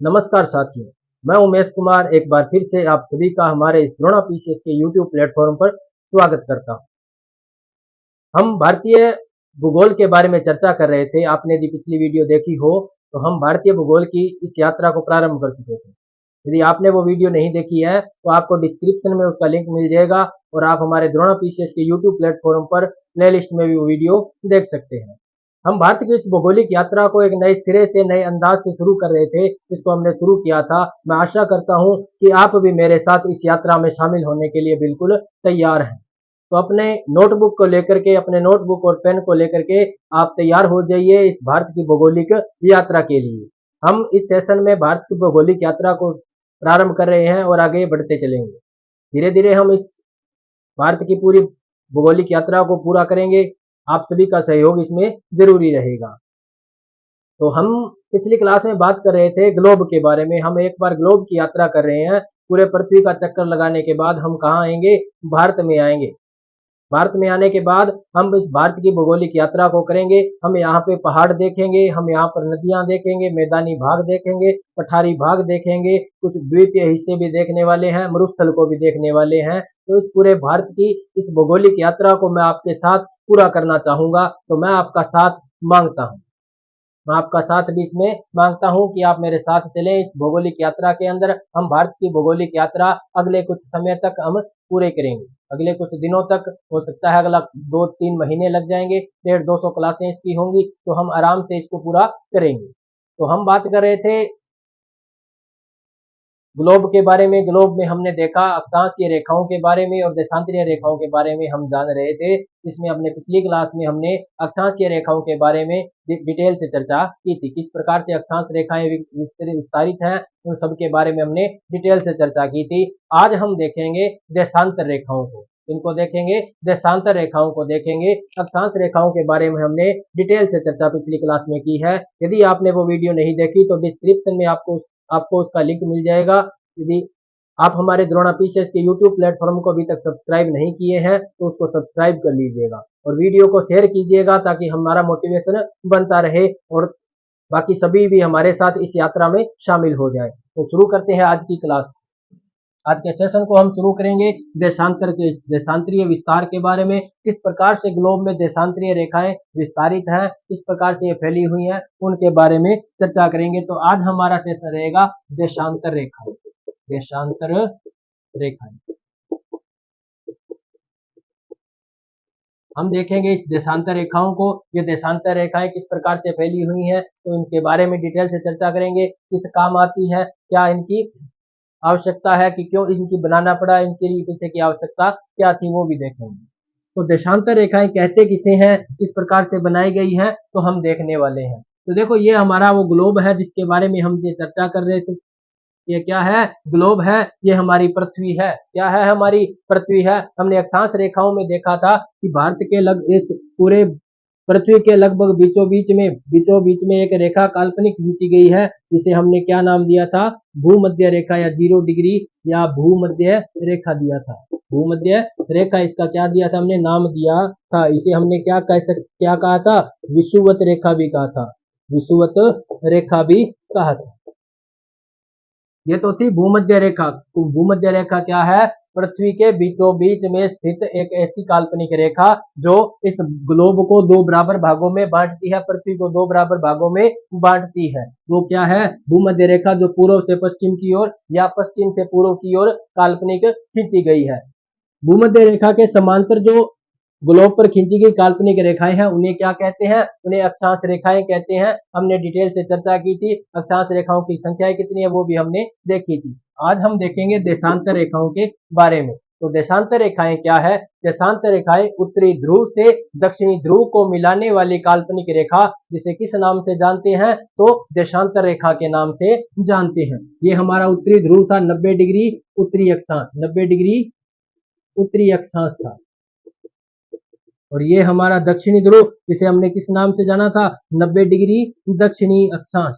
नमस्कार साथियों, मैं उमेश कुमार एक बार फिर से आप सभी का हमारे इस द्रोणा पीसीएस के यूट्यूब प्लेटफॉर्म पर स्वागत करता हूं। हम भारतीय भूगोल के बारे में चर्चा कर रहे थे। आपने यदि पिछली वीडियो देखी हो तो हम भारतीय भूगोल की इस यात्रा को प्रारंभ कर चुके थे। यदि आपने वो वीडियो नहीं देखी है तो आपको डिस्क्रिप्शन में उसका लिंक मिल जाएगा और आप हमारे द्रोणा पीसीएस के यूट्यूब प्लेटफॉर्म पर प्लेलिस्ट में भी वो वीडियो देख सकते हैं। हम भारत की इस भौगोलिक यात्रा को एक नए सिरे से, नए अंदाज से शुरू कर रहे थे। इसको हमने शुरू किया था। मैं आशा करता हूं कि आप भी मेरे साथ इस यात्रा में शामिल होने के लिए बिल्कुल तैयार हैं। तो अपने नोटबुक को लेकर के, अपने नोटबुक और पेन को लेकर के आप तैयार हो जाइए इस भारत की भौगोलिक यात्रा के लिए। हम इस सेशन में भारत की भौगोलिक यात्रा को प्रारंभ कर रहे हैं और आगे बढ़ते चलेंगे। धीरे धीरे हम इस भारत की पूरी भौगोलिक यात्रा को पूरा करेंगे। आप सभी का सहयोग इसमें जरूरी रहेगा। तो हम पिछली क्लास में बात कर रहे थे ग्लोब के बारे में। हम एक बार ग्लोब की यात्रा कर रहे हैं। पूरे पृथ्वी का चक्कर लगाने के बाद हम कहाँ आएंगे? भारत में आएंगे। भारत में आने के बाद हम इस भारत की भौगोलिक यात्रा को करेंगे। हम यहाँ पे पहाड़ देखेंगे, हम यहाँ पर नदियां देखेंगे, मैदानी भाग देखेंगे, पठारी भाग देखेंगे, कुछ द्वीपीय हिस्से भी देखने वाले हैं, मरुस्थल को भी देखने वाले हैं। तो इस पूरे भारत की इस भौगोलिक यात्रा को मैं आपके साथ पूरा करना चाहूंगा। तो मैं आपका साथ मांगता हूँ। मैं आपका साथ भी इसमें मांगता हूं कि आप मेरे साथ चलें इस भौगोलिक यात्रा के अंदर। हम भारत की भौगोलिक यात्रा अगले कुछ समय तक हम पूरे करेंगे। अगले कुछ दिनों तक, हो सकता है अगला 2-3 महीने लग जाएंगे। 150-200 क्लासें इसकी होंगी तो हम आराम से इसको पूरा करेंगे। तो हम बात कर रहे थे ग्लोब के बारे में। ग्लोब में हमने देखा अक्षांशीय रेखाओं के बारे में और देशांतरीय रेखाओं के बारे में हम जान रहे थे। इसमें अपने पिछली क्लास में हमने अक्षांशीय रेखाओं के बारे में डिटेल से चर्चा की थी। किस प्रकार से अक्षांश रेखाएं विस्तारित हैं, उन सब के बारे में हमने डिटेल से चर्चा की थी। आज हम देखेंगे देशांतर रेखाओं को। इनको देखेंगे, देशांतर रेखाओं को देखेंगे। अक्षांश रेखाओं के बारे में हमने डिटेल से चर्चा पिछली क्लास में की है। यदि आपने वो वीडियो नहीं देखी तो डिस्क्रिप्शन में आपको आपको उसका लिंक मिल जाएगा। यदि आप हमारे द्रोणा पीसीएस के यूट्यूब प्लेटफॉर्म को अभी तक सब्सक्राइब नहीं किए हैं तो उसको सब्सक्राइब कर लीजिएगा और वीडियो को शेयर कीजिएगा ताकि हमारा मोटिवेशन बनता रहे और बाकी सभी भी हमारे साथ इस यात्रा में शामिल हो जाए। तो शुरू करते हैं आज की क्लास। आज के सेशन को हम शुरू करेंगे देशांतर के, देशांतरीय विस्तार के बारे में। किस प्रकार से ग्लोब में देशांतरीय रेखाएं विस्तारित हैं, किस प्रकार से ये फैली हुई हैं, उनके बारे में चर्चा करेंगे। तो आज हमारा सेशन रहेगा देशांतर रेखाएं। देशांतर रेखाएं हम देखेंगे इस देशांतर रेखाओं को। ये देशांतर रेखाएं किस प्रकार से फैली हुई हैं तो इनके बारे में डिटेल से चर्चा करेंगे। किस काम आती है, क्या इनकी आवश्यकता है, कि क्यों इनकी बनाना पड़ा, इनके लिए पीछे की आवश्यकता क्या थी, वो भी देखेंगे। तो देशांतर रेखाएं कहते किसे हैं, किस प्रकार से बनाई गई हैं, तो हम देखने वाले हैं। तो देखो ये हमारा वो ग्लोब है जिसके बारे में हम ये चर्चा कर रहे थे। ये क्या है? ग्लोब है। ये हमारी पृथ्वी है। क्या है? हमारी पृथ्वी है। हमने अक्षांश रेखाओं में देखा था कि भारत के इस पूरे पृथ्वी के लगभग बीचों बीच में एक रेखा काल्पनिक खींची गई है जिसे हमने क्या नाम दिया था? भूमध्य रेखा या 0 डिग्री या भूमध्य रेखा दिया था। भूमध्य रेखा इसका क्या दिया था? हमने नाम दिया था। इसे हमने क्या कहा था? विषुवत रेखा भी कहा था। विषुवत रेखा भी कहा था। ये तो थी भूमध्य रेखा। तो भूमध्य रेखा क्या है? पृथ्वी के बीचों बीच में स्थित एक ऐसी काल्पनिक रेखा जो इस ग्लोब को 2 बराबर भागों में बांटती है, पृथ्वी को 2 बराबर भागों में बांटती है। वो क्या है? भूमध्य रेखा, जो पूर्व से पश्चिम की ओर या पश्चिम से पूर्व की ओर काल्पनिक खींची गई है। भूमध्य रेखा के समांतर जो ग्लोब पर खींची गई काल्पनिक रेखाएं हैं उन्हें क्या कहते हैं? उन्हें अक्षांश रेखाएं कहते हैं। हमने डिटेल से चर्चा की थी। अक्षांश रेखाओं की संख्या कितनी है वो भी हमने देखी थी। आज हम देखेंगे देशांतर रेखाओं के बारे में। तो देशांतर रेखाएं क्या है? देशांतर रेखाएं उत्तरी ध्रुव से दक्षिणी ध्रुव को मिलाने वाली काल्पनिक रेखा, जिसे किस नाम से जानते हैं? तो देशांतर रेखा के नाम से जानते हैं। ये हमारा उत्तरी ध्रुव था, 90 डिग्री उत्तरी अक्षांश, 90 डिग्री उत्तरी अक्षांश था। और ये हमारा दक्षिणी ध्रुव, जिसे हमने किस नाम से जाना था? 90 डिग्री दक्षिणी अक्षांश।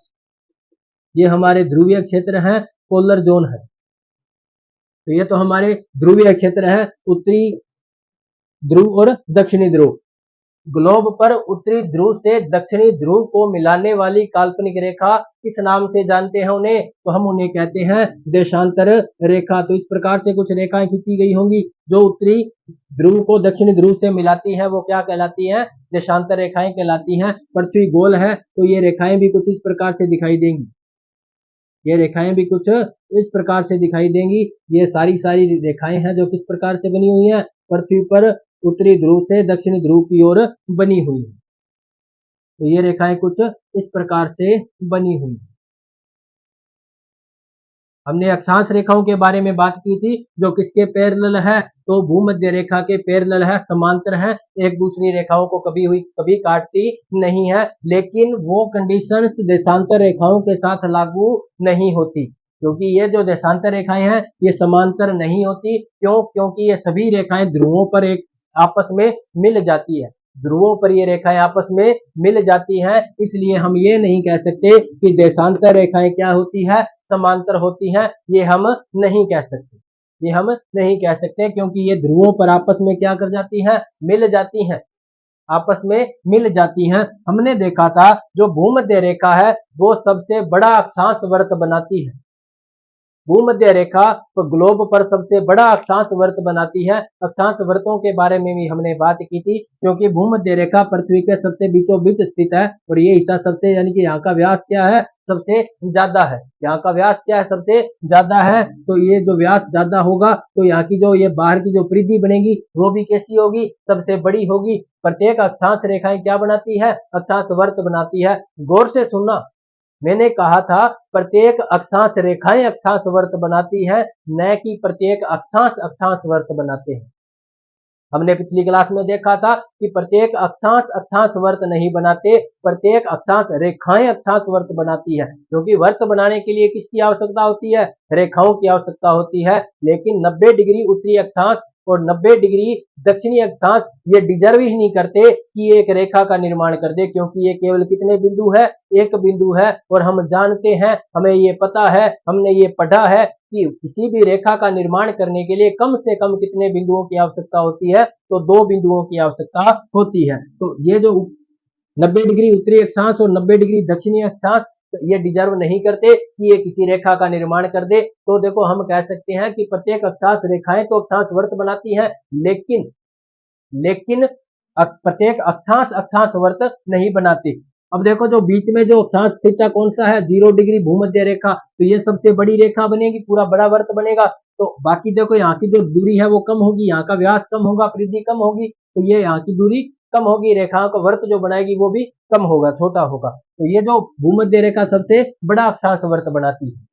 ये हमारे ध्रुवीय क्षेत्र हैं, पोलर जोन है। तो ये तो हमारे ध्रुवीय क्षेत्र हैं, उत्तरी ध्रुव और दक्षिणी ध्रुव। ग्लोब पर उत्तरी ध्रुव से दक्षिणी ध्रुव को मिलाने वाली काल्पनिक रेखा किस नाम से जानते हैं उन्हें? तो हम उन्हें कहते हैं देशांतर रेखा। तो इस प्रकार से कुछ रेखाएं खींची गई होंगी जो उत्तरी ध्रुव को दक्षिणी ध्रुव से मिलाती है, वो क्या कहलाती है? देशांतर रेखाएं कहलाती हैं। पृथ्वी गोल है तो ये रेखाएं भी कुछ इस प्रकार से दिखाई देंगी। ये रेखाएं भी कुछ इस प्रकार से दिखाई देंगी। ये सारी रेखाएं हैं जो किस प्रकार से बनी हुई हैं? पृथ्वी पर उत्तरी ध्रुव से दक्षिणी ध्रुव की ओर बनी हुई है। तो ये रेखाएं कुछ इस प्रकार से बनी हुई है। हमने अक्षांश रेखाओं के बारे में बात की थी जो किसके पैरेलल है? तो भूमध्य रेखा के पैरेलल है, समांतर है, एक दूसरी रेखाओं को कभी काटती नहीं है। लेकिन वो कंडीशंस देशांतर रेखाओं के साथ लागू नहीं होती, क्योंकि ये जो देशांतर रेखाएं हैं ये समांतर नहीं होती। क्यों? क्योंकि ये सभी रेखाएं ध्रुवों पर एक आपस में मिल जाती है। ध्रुवों पर ये रेखाएं आपस में मिल जाती हैं, इसलिए हम ये नहीं कह सकते कि देशांतर रेखाएं क्या होती है? समांतर होती हैं। ये हम नहीं कह सकते, ये हम नहीं कह सकते, क्योंकि ये ध्रुवों पर आपस में क्या कर जाती हैं? मिल जाती हैं, आपस में मिल जाती हैं। हमने देखा था जो भूमध्य रेखा है वो सबसे बड़ा अक्षांश वृत्त बनाती है। भूमध्य रेखा तो ग्लोब पर सबसे बड़ा अक्षांश वृत्त बनाती है। अक्षांश वृत्तों के बारे में भी हमने बात की थी, क्योंकि भूमध्य रेखा पृथ्वी के सबसे बीचों बीच स्थित है और ये हिस्सा सबसे, यानी कि यहाँ का व्यास क्या है? सबसे ज्यादा है। यहाँ का व्यास क्या है? सबसे ज्यादा है। तो ये जो व्यास ज्यादा होगा तो यहाँ की जो ये बाहर की जो परिधि बनेगी वो भी कैसी होगी? सबसे बड़ी होगी। प्रत्येक अक्षांश रेखाएं क्या बनाती है? अक्षांश वृत्त बनाती है। गौर से सुनना, मैंने कहा था प्रत्येक अक्षांश रेखाएं अक्षांश वृत्त बनाती है, न कि प्रत्येक अक्षांश अक्षांश वृत्त बनाते हैं। हमने पिछली क्लास में देखा था कि प्रत्येक अक्षांश अक्षांश वृत्त नहीं बनाते, प्रत्येक अक्षांश रेखाएं अक्षांश वृत्त बनाती है। क्योंकि वृत्त बनाने के लिए किसकी आवश्यकता होती है? रेखाओं की आवश्यकता होती है। लेकिन 90 डिग्री उत्तरी अक्षांश और 90 डिग्री दक्षिणी अक्षांश ये डिजर्व ही नहीं करते कि एक रेखा का निर्माण कर दे, क्योंकि ये केवल कितने बिंदु है? एक बिंदु है। और हम जानते हैं, हमें ये पता है, हमने ये पढ़ा है कि किसी भी रेखा का निर्माण करने के लिए कम से कम कितने बिंदुओं की आवश्यकता होती है? तो 2 बिंदुओं की आवश्यकता होती है। तो ये जो 90 डिग्री उत्तरी अक्षांश और 90 डिग्री दक्षिणी अक्षांश ये डिजर्व नहीं करते कि ये किसी रेखा का निर्माण कर दे। तो देखो हम कह सकते हैं कि प्रत्येक अक्षांश रेखाएं तो अक्षांश वृत्त बनाती हैं, लेकिन लेकिन प्रत्येक अक्षांश अक्षांश वृत्त नहीं बनाती। अब देखो जो बीच में जो अक्षांश स्थित है कौन सा है? 0 डिग्री भूमध्य रेखा। तो ये सबसे बड़ी रेखा बनेगी, पूरा बड़ा वृत्त बनेगा। तो बाकी देखो यहाँ की जो दूरी है वो कम होगी, यहाँ का व्यास कम होगा, परिधि कम होगी, तो ये यहाँ की दूरी कम होगी, रेखाओं का वृत्त जो बनाएगी वो भी कम होगा, छोटा होगा। तो ये जो भूमध्य रेखा सबसे बड़ा अक्षांश वृत्त बनाती है।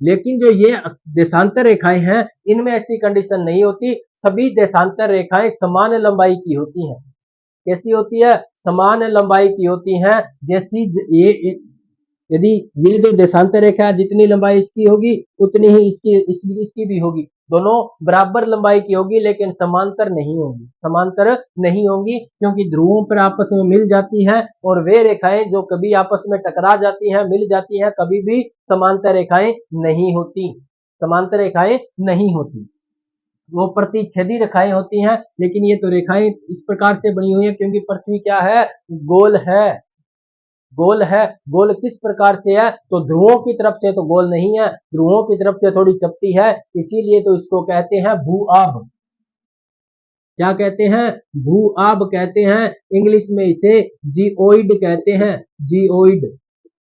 लेकिन जो ये देशांतर रेखाएं हैं इनमें ऐसी कंडीशन नहीं होती। सभी देशांतर रेखाएं समान लंबाई की होती हैं। कैसी होती है? समान लंबाई की होती हैं। जैसी ये यदि ये जो देशांतर रेखा है जितनी लंबाई इसकी होगी उतनी ही इसकी भी होगी। दोनों बराबर लंबाई की होगी, लेकिन समांतर नहीं होगी, समांतर नहीं होंगी, क्योंकि ध्रुवों पर आपस में मिल जाती हैं। और वे रेखाएं जो कभी आपस में टकरा जाती हैं, मिल जाती हैं, कभी भी समांतर रेखाएं नहीं होती, समांतर रेखाएं नहीं होती, वो प्रतिच्छेदी रेखाएं होती हैं। लेकिन ये तो रेखाएं इस प्रकार से बनी हुई है क्योंकि पृथ्वी क्या है? गोल है, गोल है। गोल किस प्रकार से है? तो ध्रुवों की तरफ से तो गोल नहीं है, ध्रुवों की तरफ से थोड़ी चपटी है, इसीलिए तो इसको कहते हैं भू-आभ। क्या कहते हैं? भू-आभ कहते हैं। इंग्लिश में इसे जियोइड कहते हैं, जियोइड।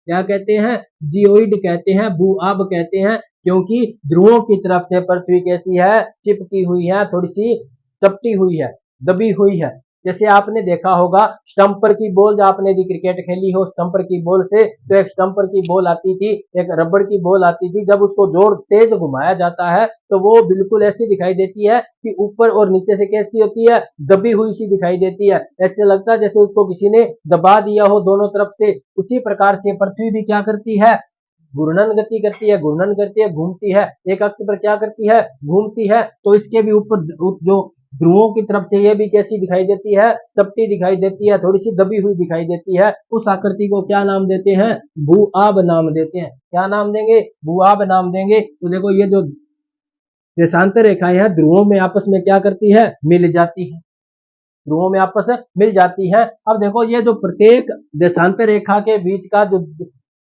क्या कहते हैं? जियोइड कहते हैं, भू-आभ कहते हैं, क्योंकि ध्रुवों की तरफ से पृथ्वी कैसी है? चिपकी हुई है, थोड़ी सी चपटी हुई है, दबी हुई है। जैसे आपने देखा होगा स्टंपर की बॉल, जो आपने यदि क्रिकेट खेली हो स्टंपर की बॉल से, तो एक स्टंपर की बॉल आती थी, एक रबड़ की बॉल आती थी। जब उसको जोर तेज घुमाया जाता है तो वो बिल्कुल ऐसी दिखाई देती है कि ऊपर और नीचे से कैसी होती है? दबी हुई सी दिखाई देती है। ऐसे लगता है जैसे उसको किसी ने दबा दिया हो दोनों तरफ से। उसी प्रकार से पृथ्वी भी क्या करती है? घूर्णन गति करती है, घूर्णन करती है, घूमती है, एक अक्ष पर क्या करती है? घूमती है। तो इसके भी ऊपर जो ध्रुवों की तरफ से ये भी कैसी दिखाई देती है? चपटी दिखाई देती है, थोड़ी सी दबी हुई दिखाई देती है। उस आकृति को क्या नाम देते हैं? भू-आभ नाम देते हैं। क्या नाम देंगे? भू-आभ नाम देंगे। तो देखो ये जो देशांतर रेखाएं हैं ध्रुवों में आपस में क्या करती है? मिल जाती है। ध्रुवों में आपस में मिल जाती हैं। अब देखो ये जो प्रत्येक देशांतर रेखा के बीच का जो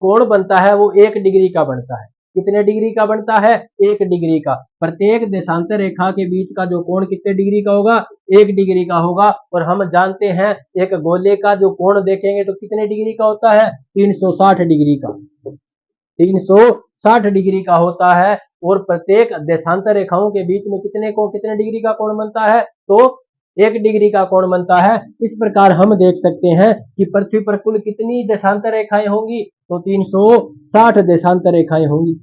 कोण बनता है वो 1 डिग्री का बनता है। कितने डिग्री का बनता है? 1 डिग्री का। प्रत्येक देशांतर रेखा के बीच का जो कोण कितने डिग्री का होगा? 1 डिग्री का होगा। और हम जानते हैं एक गोले का जो कोण देखेंगे तो कितने डिग्री का होता है? 360 डिग्री का। 360 डिग्री का होता है। और प्रत्येक देशांतर रेखाओं के बीच में कितने डिग्री का कोण बनता है? तो 1 डिग्री का कोण बनता है। इस प्रकार हम देख सकते हैं कि पृथ्वी पर कुल कितनी देशांतर रेखाएं होंगी? तो 360 देशांतर रेखाएं होंगी।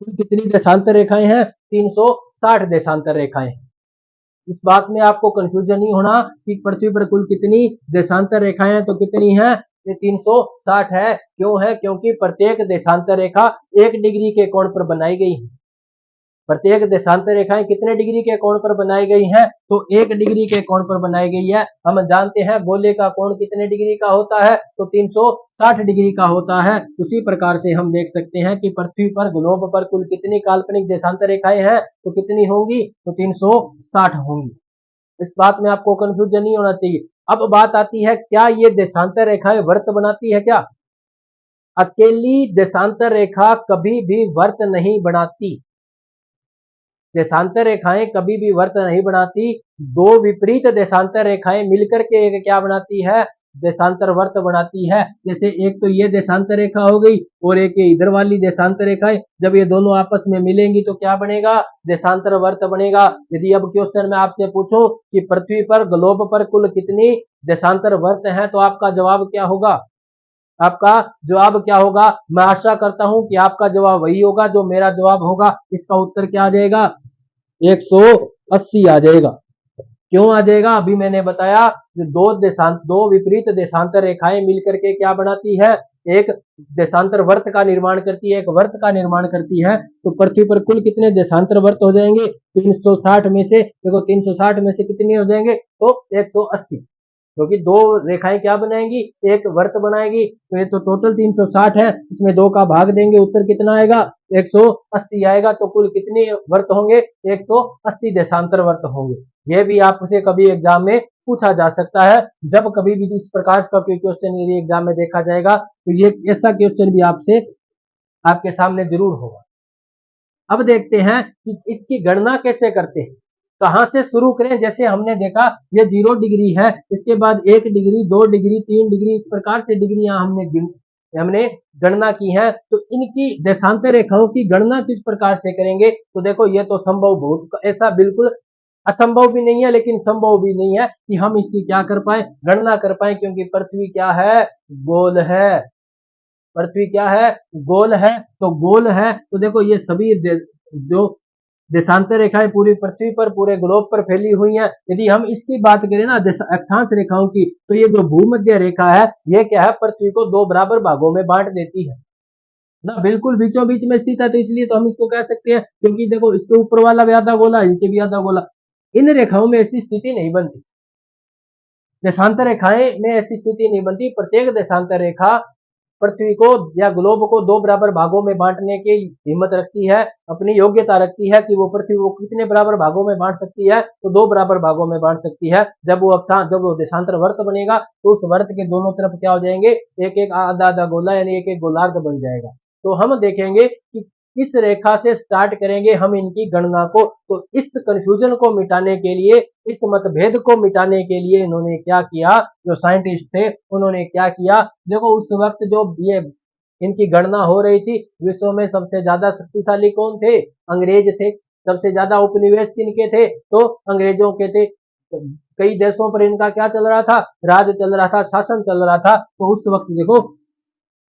कुल कितनी देशांतर रेखाएं हैं? 360 देशांतर रेखाएं। इस बात में आपको कंफ्यूजन नहीं होना कि पृथ्वी पर कुल कितनी देशांतर रेखाएं हैं। तो कितनी है? ये 360 है। क्यों है? क्योंकि प्रत्येक देशांतर रेखा 1 डिग्री के कोण पर बनाई गई है। प्रत्येक देशांतर रेखाएं कितने डिग्री के कोण पर बनाई गई हैं? तो 1 डिग्री के कोण पर बनाई गई है। हम जानते हैं गोले का कोण कितने डिग्री का होता है? तो 360 डिग्री का होता है। उसी प्रकार से हम देख सकते हैं कि पृथ्वी पर ग्लोब पर कुल कितनी काल्पनिक देशांतर रेखाएं हैं? तो कितनी होंगी? तो 360 होंगी। इस बात में आपको कंफ्यूजन नहीं होना चाहिए। अब बात आती है, क्या ये देशांतर रेखाएं वर्त बनाती है क्या? अकेली देशांतर रेखा कभी भी वर्त नहीं बनाती। देशांतर रेखाएं कभी भी वर्त नहीं बनाती। दो विपरीत देशांतर रेखाएं मिलकर के एक क्या बनाती है? देशांतर वर्त बनाती है। जैसे एक तो ये देशांतर रेखा हो गई और एक ये इधर वाली देशांतर रेखाएं, जब ये दोनों आपस में मिलेंगी तो क्या बनेगा? देशांतर वर्त बनेगा। यदि अब क्वेश्चन में आपसे पूछूं कि पृथ्वी पर ग्लोब पर कुल कितनी देशांतर वर्त हैं, तो आपका जवाब क्या होगा? आपका जवाब क्या होगा? मैं आशा करता हूं कि आपका जवाब वही होगा जो मेरा जवाब होगा। इसका उत्तर क्या आ जाएगा? 180 आ जाएगा। क्यों आ जाएगा? अभी मैंने बताया कि दो विपरीत देशांतर रेखाएं मिलकर के क्या बनाती है? एक देशांतर वर्त का निर्माण करती है, एक वर्त का निर्माण करती है। तो पृथ्वी पर कुल कितने देशांतर वर्त हो जाएंगे? 360 में से देखो, 360 में से कितने हो जाएंगे? तो 180। क्योंकि दो रेखाएं क्या बनाएंगी? एक वर्त बनाएगी। तो ये तो टोटल 360 है, इसमें 2 का भाग देंगे, उत्तर कितना आएगा? 180 आएगा। तो कुल कितने वर्त होंगे? 180 देशांतर वर्त होंगे। ये भी आपसे कभी एग्जाम में पूछा जा सकता है। जब कभी भी इस प्रकार का कोई क्वेश्चन यदि एग्जाम में देखा जाएगा तो ये ऐसा क्वेश्चन भी आपसे आपके सामने जरूर होगा। अब देखते हैं कि इसकी गणना कैसे करते हैं, कहां से शुरू करें। जैसे हमने देखा ये 0 डिग्री है, इसके बाद 1 डिग्री, 2 डिग्री, 3 डिग्री, इस प्रकार से डिग्रियां हमने गणना की है। तो इनकी देशांतर रेखाओं की गणना किस प्रकार से करेंगे? तो देखो, ये तो संभव बहुत ऐसा बिल्कुल असंभव भी नहीं है, लेकिन संभव भी नहीं है कि हम इसकी क्या कर पाए? गणना कर पाए। क्योंकि पृथ्वी क्या है? गोल है। पृथ्वी क्या है? गोल है। तो गोल है तो देखो, ये सभी जो देशांतर रेखाएं पूरी पृथ्वी पर, पूरे ग्लोब पर फैली हुई हैं। यदि हम इसकी बात करें ना अक्षांश रेखाओं की, तो ये जो भूमध्य रेखा है, ये क्या है? पृथ्वी को 2 बराबर भागों में बांट देती है ना, बिल्कुल बीचों बीच में स्थित है। तो इसलिए तो हम इसको कह सकते हैं, क्योंकि देखो, इसके ऊपर वाला भी आधा गोला, नीचे भी आधा गोला। इन रेखाओं में ऐसी स्थिति नहीं बनती। देशांतर रेखाएं में ऐसी स्थिति नहीं बनती। प्रत्येक देशांतर रेखा पृथ्वी को या ग्लोब को 2 बराबर भागों में बांटने की हिम्मत रखती है, अपनी योग्यता रखती है कि वो पृथ्वी को कितने बराबर भागों में बांट सकती है? तो 2 बराबर भागों में बांट सकती है। जब वो देशांतर वर्त बनेगा तो उस वर्त के दोनों तरफ क्या हो जाएंगे? एक एक आधा आधा गोला, यानी एक एक गोलार्ध बन जाएगा। तो हम देखेंगे कि किस रेखा से स्टार्ट करेंगे हम इनकी गणना को। तो इस कंफ्यूजन को मिटाने के लिए, इस मतभेद को मिटाने के लिए इन्होंने क्या किया? जो साइंटिस्ट थे उन्होंने क्या किया? देखो, उस वक्त जो ये इनकी गणना हो रही थी, विश्व में सबसे ज्यादा शक्तिशाली कौन थे? अंग्रेज थे। सबसे ज्यादा उपनिवेश किनके थे? तो अंग्रेजों के थे। कई देशों पर इनका क्या चल रहा था? राज चल रहा था, शासन चल रहा था। तो उस वक्त देखो,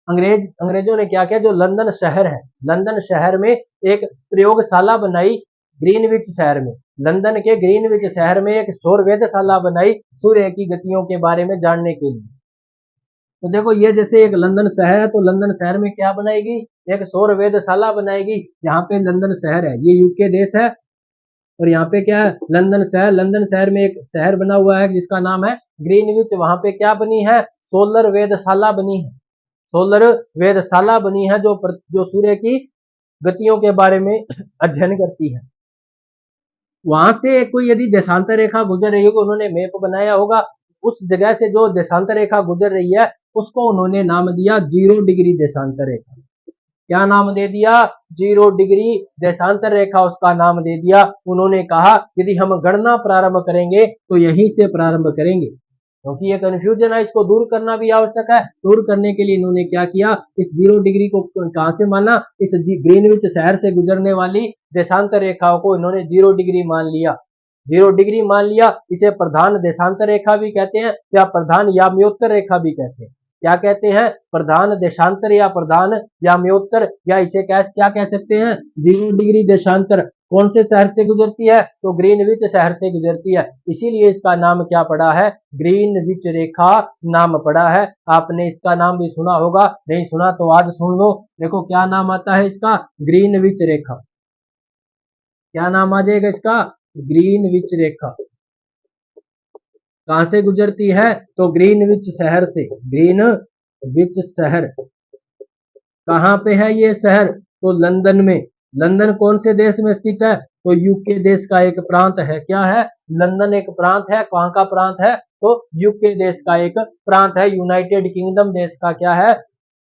अंग्रेजों ने क्या किया? जो लंदन शहर है, लंदन शहर में एक प्रयोगशाला बनाई। ग्रीनविच शहर में, लंदन के ग्रीनविच शहर में एक सौर वेधशाला बनाई, सूर्य की गतियों के बारे में जानने के लिए। तो देखो, ये जैसे एक लंदन शहर है, तो लंदन शहर में क्या बनाएगी? एक सौर वेधशाला बनाएगी। यहाँ पे लंदन शहर है, ये यूके देश है। और यहाँ पे क्या है? लंदन शहर। लंदन शहर में एक शहर बना हुआ है जिसका नाम है ग्रीनविच। वहां पे क्या बनी है? सोलर वेधशाला बनी है। सोलर वेधशाला बनी है जो जो सूर्य की गतियों के बारे में अध्ययन करती है। वहां से कोई यदि देशांतर रेखा गुजर रही होगी, उन्होंने मैप बनाया होगा, उस जगह से जो देशांतर रेखा गुजर रही है उसको उन्होंने नाम दिया 0 डिग्री देशांतर रेखा। क्या नाम दे दिया? 0 डिग्री देशांतर रेखा उसका नाम दे दिया। उन्होंने कहा यदि हम गणना प्रारंभ करेंगे तो यहीं से प्रारंभ करेंगे, क्योंकि ये कंफ्यूजन है, इसको दूर करना भी आवश्यक है। दूर करने के लिए इन्होंने क्या किया, इस 0 डिग्री को कहां से माना, इस ग्रीनविच शहर से गुजरने वाली देशांतर रेखाओं को इन्होंने 0 डिग्री मान लिया। 0 डिग्री मान लिया। इसे प्रधान देशांतर रेखा भी कहते हैं या प्रधान याम्योत्तर रेखा भी कहते हैं। क्या कहते हैं? प्रधान देशांतर या प्रधान याम्योत्तर, या इसे क्या कह सकते हैं? 0 डिग्री देशांतर। कौन से शहर से गुजरती है? तो ग्रीनविच शहर से गुजरती है, इसीलिए इसका नाम क्या पड़ा है? ग्रीनविच रेखा नाम पड़ा है। आपने इसका नाम भी सुना होगा, नहीं सुना तो आज सुन लो। देखो क्या नाम आता है इसका? ग्रीनविच रेखा। क्या नाम आ जाएगा इसका? ग्रीनविच रेखा। कहां से गुजरती है? तो ग्रीनविच शहर से। ग्रीनविच शहर कहां पे है ये शहर? तो लंदन में। लंदन कौन से देश में स्थित है? तो यूके देश का एक प्रांत है। क्या है? लंदन एक प्रांत है। कहां का प्रांत है? तो यूके देश का एक प्रांत है। यूनाइटेड किंगडम देश का क्या है?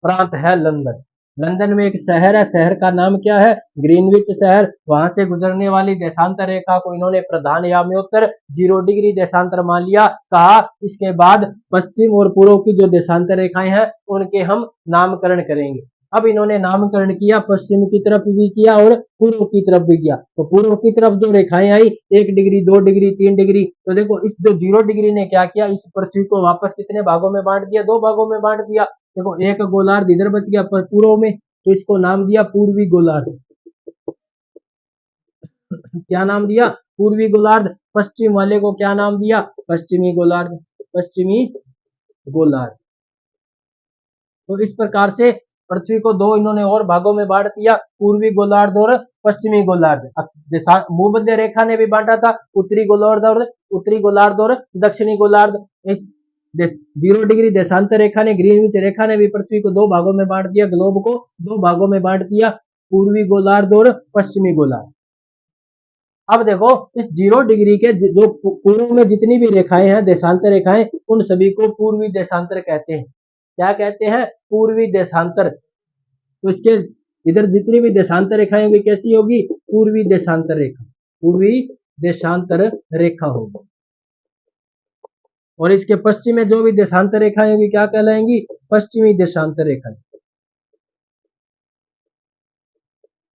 प्रांत है लंदन। लंदन में एक शहर है, शहर का नाम क्या है? ग्रीनविच शहर। वहां से गुजरने वाली देशांतर रेखा को इन्होंने प्रधान याम्योत्तर 0 डिग्री देशांतर मान लिया। कहा इसके बाद पश्चिम और पूर्व की जो देशांतर रेखाएं हैं उनके हम नामकरण करेंगे। अब इन्होंने नामकरण किया, पश्चिम की तरफ भी किया और पूर्व की तरफ भी किया। तो पूर्व की तरफ जो रेखाएं आई 1 डिग्री, 2 डिग्री, 3 डिग्री, तो देखो इस जो 0 डिग्री ने क्या किया, इस पृथ्वी को वापस कितने भागों में बांट दिया? 2 भागों में बांट दिया। देखो एक गोलार्ध इधर बच गया पूर्व में, तो इसको नाम दिया पूर्वी गोलार्ध। क्या नाम दिया? पूर्वी गोलार्ध। पश्चिम वाले को क्या नाम दिया? पश्चिमी गोलार्ध। पश्चिमी गोलार्ध। तो इस प्रकार से पृथ्वी को दो इन्होंने और भागों में बांट दिया, पूर्वी गोलार्ध और पश्चिमी गोलार्ध। भूमध्य रेखा ने भी बांटा था उत्तरी गोलार्ध और दक्षिणी गोलार्ध। इस 0 डिग्री देशांतर रेखा ने, ग्रीनविच रेखा ने भी पृथ्वी को 2 भागों में बांट दिया, ग्लोब को 2 भागों में बांट दिया, पूर्वी गोलार्ध और पश्चिमी गोलार्ध। अब देखो इस 0 डिग्री के जो पूर्व में जितनी भी रेखाएं हैं, देशांतर रेखाएं, उन सभी को पूर्वी देशांतर कहते हैं। क्या कहते हैं? पूर्वी देशांतर। तो इसके इधर जितनी भी देशांतर रेखाएं होगी कैसी होगी? पूर्वी देशांतर रेखा। पूर्वी देशांतर रेखा होगी। और इसके पश्चिम में जो भी देशांतर रेखाएं होगी क्या कहलाएंगी? पश्चिमी देशांतर रेखा।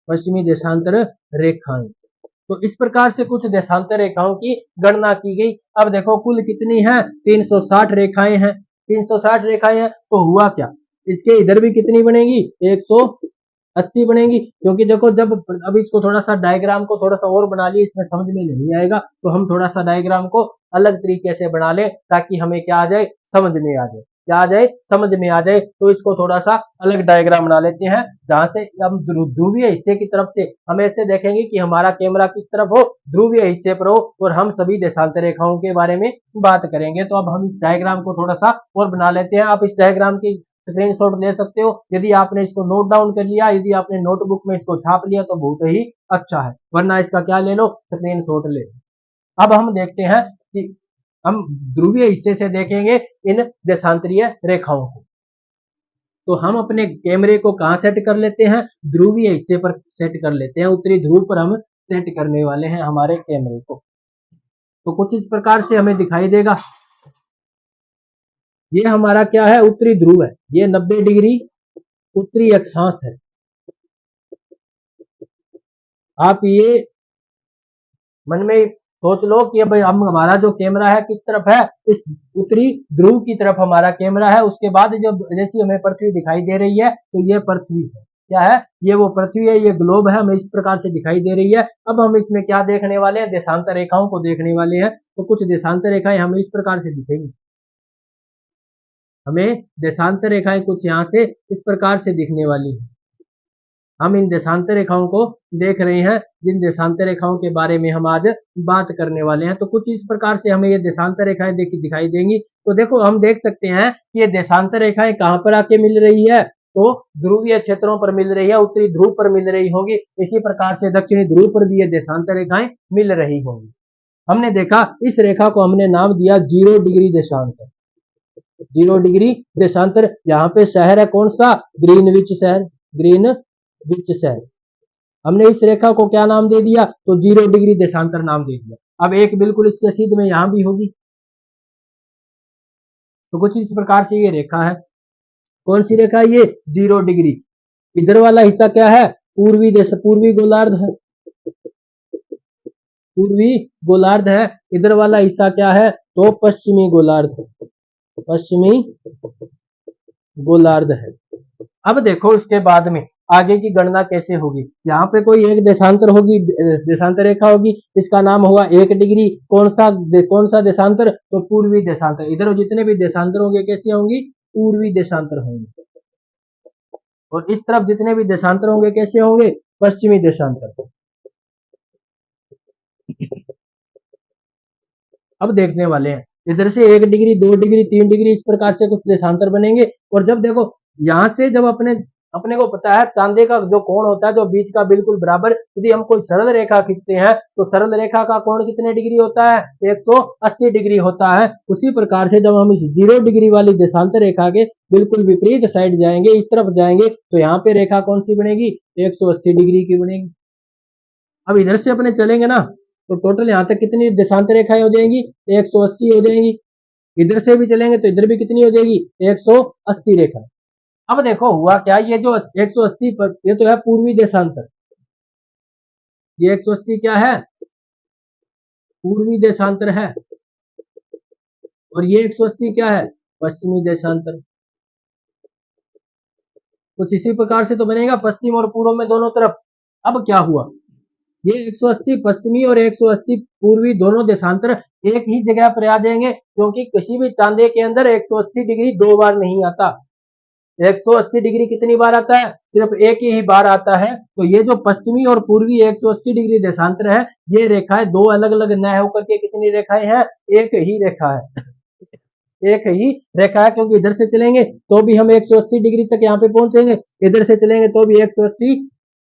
पश्चिमी देशांतर रेखाएं। तो इस प्रकार से कुछ देशांतर रेखाओं की गणना की गई। अब देखो कुल कितनी है? 360 रेखाएं हैं। 360 रेखाएं हैं तो हुआ क्या, इसके इधर भी कितनी बनेगी? 180 बनेगी। क्योंकि देखो जब अब इसको थोड़ा सा डायग्राम को थोड़ा सा और बना लिए, इसमें समझ में नहीं आएगा, तो हम थोड़ा सा डायग्राम को अलग तरीके से बना ले ताकि हमें क्या आ जाए, समझ में आ जाए। क्या आ जाए? समझ में आ जाए। तो इसको थोड़ा सा अलग डायग्राम बना लेते हैं, जहां से हम ध्रुवीय हिस्से की तरफ से हम ऐसे देखेंगे कि हमारा कैमरा किस तरफ हो, ध्रुवीय हिस्से पर हो, और हम सभी देशांतर रेखाओं के बारे में बात करेंगे। तो अब हम इस डायग्राम को थोड़ा सा और बना लेते हैं। आप इस डायग्राम की स्क्रीनशॉट ले सकते हो, यदि आपने इसको नोट डाउन कर लिया, यदि आपने नोटबुक में इसको छाप लिया तो बहुत ही अच्छा है, वरना इसका क्या ले लो, स्क्रीनशॉट ले। अब हम देखते हैं कि हम ध्रुवीय हिस्से से देखेंगे इन देशांतरीय रेखाओं को। तो हम अपने कैमरे को कहां सेट कर लेते हैं? ध्रुवीय हिस्से पर सेट कर लेते हैं। उत्तरी ध्रुव पर हम सेट करने वाले हैं हमारे कैमरे को। तो कुछ इस प्रकार से हमें दिखाई देगा। ये हमारा क्या है? उत्तरी ध्रुव है। ये 90 डिग्री उत्तरी अक्षांश है। आप ये मन में सोच लो कि अब हम हमारा जो कैमरा है किस तरफ है? इस उत्तरी ध्रुव की तरफ हमारा कैमरा है। उसके बाद जो जैसी हमें पृथ्वी दिखाई दे रही है, तो ये पृथ्वी है। क्या है? ये वो पृथ्वी है, ये ग्लोब है, हमें इस प्रकार से दिखाई दे रही है। अब हम इसमें क्या देखने वाले हैं? देशांतर रेखाओं को देखने वाले हैं। तो कुछ देशांतर रेखाएं हमें इस प्रकार से दिखेंगी। हमें देशांतर रेखाएं कुछ यहाँ से इस प्रकार से दिखने वाली है। हम इन देशांतर रेखाओं को देख रहे हैं, जिन देशांतर रेखाओं के बारे में हम आज बात करने वाले हैं। तो कुछ इस प्रकार से हमें ये देशांतर रेखाएं दिखाई देंगी। तो देखो हम देख सकते हैं कि ये देशांतर रेखाएं कहां पर आके मिल रही है? तो ध्रुवीय क्षेत्रों पर मिल रही है, उत्तरी ध्रुव पर मिल रही होगी, इसी प्रकार से दक्षिणी ध्रुव पर भी ये देशांतर रेखाएं मिल रही होंगी। हमने देखा इस रेखा को हमने नाम दिया 0 डिग्री देशांतर। 0 डिग्री देशांतर, यहाँ पे शहर है कौन सा? ग्रीनविच शहर, ग्रीनविच शहर। हमने इस रेखा को क्या नाम दे दिया? तो 0 डिग्री देशांतर नाम दे दिया। अब एक बिल्कुल इसके सीध में यहां भी होगी, तो कुछ इस प्रकार से ये रेखा है। कौन सी रेखा है ये? 0 डिग्री। इधर वाला हिस्सा क्या है? पूर्वी देश, पूर्वी गोलार्ध है, पूर्वी गोलार्ध है। इधर वाला हिस्सा क्या है? तो पश्चिमी गोलार्ध है, पश्चिमी गोलार्ध है। अब देखो इसके बाद में आगे की गणना कैसे होगी। यहाँ पे कोई एक देशांतर होगी, देशांतर रेखा होगी, इसका नाम होगा 1 डिग्री। कौन सा देशांतर? तो पूर्वी देशांतर। इधर जितने भी देशांतर होंगे कैसे होंगी? पूर्वी देशांतर होंगे। और इस तरफ जितने भी देशांतर होंगे कैसे होंगे? पश्चिमी देशांतर। अब देखने वाले हैं, इधर से 1 डिग्री, 2 डिग्री, 3 डिग्री, इस प्रकार से कुछ देशांतर बनेंगे। और जब देखो यहां से जब अपने को पता है चांदे का जो कोण होता है, जो बीच का बिल्कुल बराबर, यदि हम कोई सरल रेखा खींचते हैं तो सरल रेखा का कोण कितने डिग्री होता है? 180 डिग्री होता है। उसी प्रकार से जब हम इस 0 डिग्री वाली देशांतर रेखा के बिल्कुल विपरीत साइड जाएंगे, इस तरफ जाएंगे, तो यहाँ पे रेखा कौन सी बनेगी? 180 डिग्री की बनेगी। अब इधर से अपने चलेंगे ना, तो टोटल यहाँ तक कितनी देशांतर रेखाएं हो जाएंगी? 180 हो जाएंगी। इधर से भी चलेंगे तो इधर भी कितनी हो जाएगी? 180 रेखा। अब देखो हुआ क्या, ये जो 180 पर, ये तो है पूर्वी देशांतर, ये 180 क्या है? पूर्वी देशांतर है। और ये 180 क्या है? पश्चिमी देशांतर। कुछ इसी प्रकार से तो बनेगा पश्चिम और पूर्व में दोनों तरफ। अब क्या हुआ, ये 180 पश्चिमी और 180 पूर्वी दोनों देशांतर एक ही जगह पर आ जाएंगे, क्योंकि किसी भी चांदे के अंदर 180 डिग्री 2 बार नहीं आता। 180 डिग्री कितनी बार आता है? सिर्फ एक ही बार आता है। तो ये जो पश्चिमी और पूर्वी 180 डिग्री देशांतर है, ये रेखाएं दो अलग अलग न होकर के कितनी रेखाएं हैं? एक ही रेखा है, एक ही रेखा है। क्योंकि इधर से चलेंगे तो भी हम 180 डिग्री तक यहाँ पे पहुंचेंगे, इधर से चलेंगे तो भी 180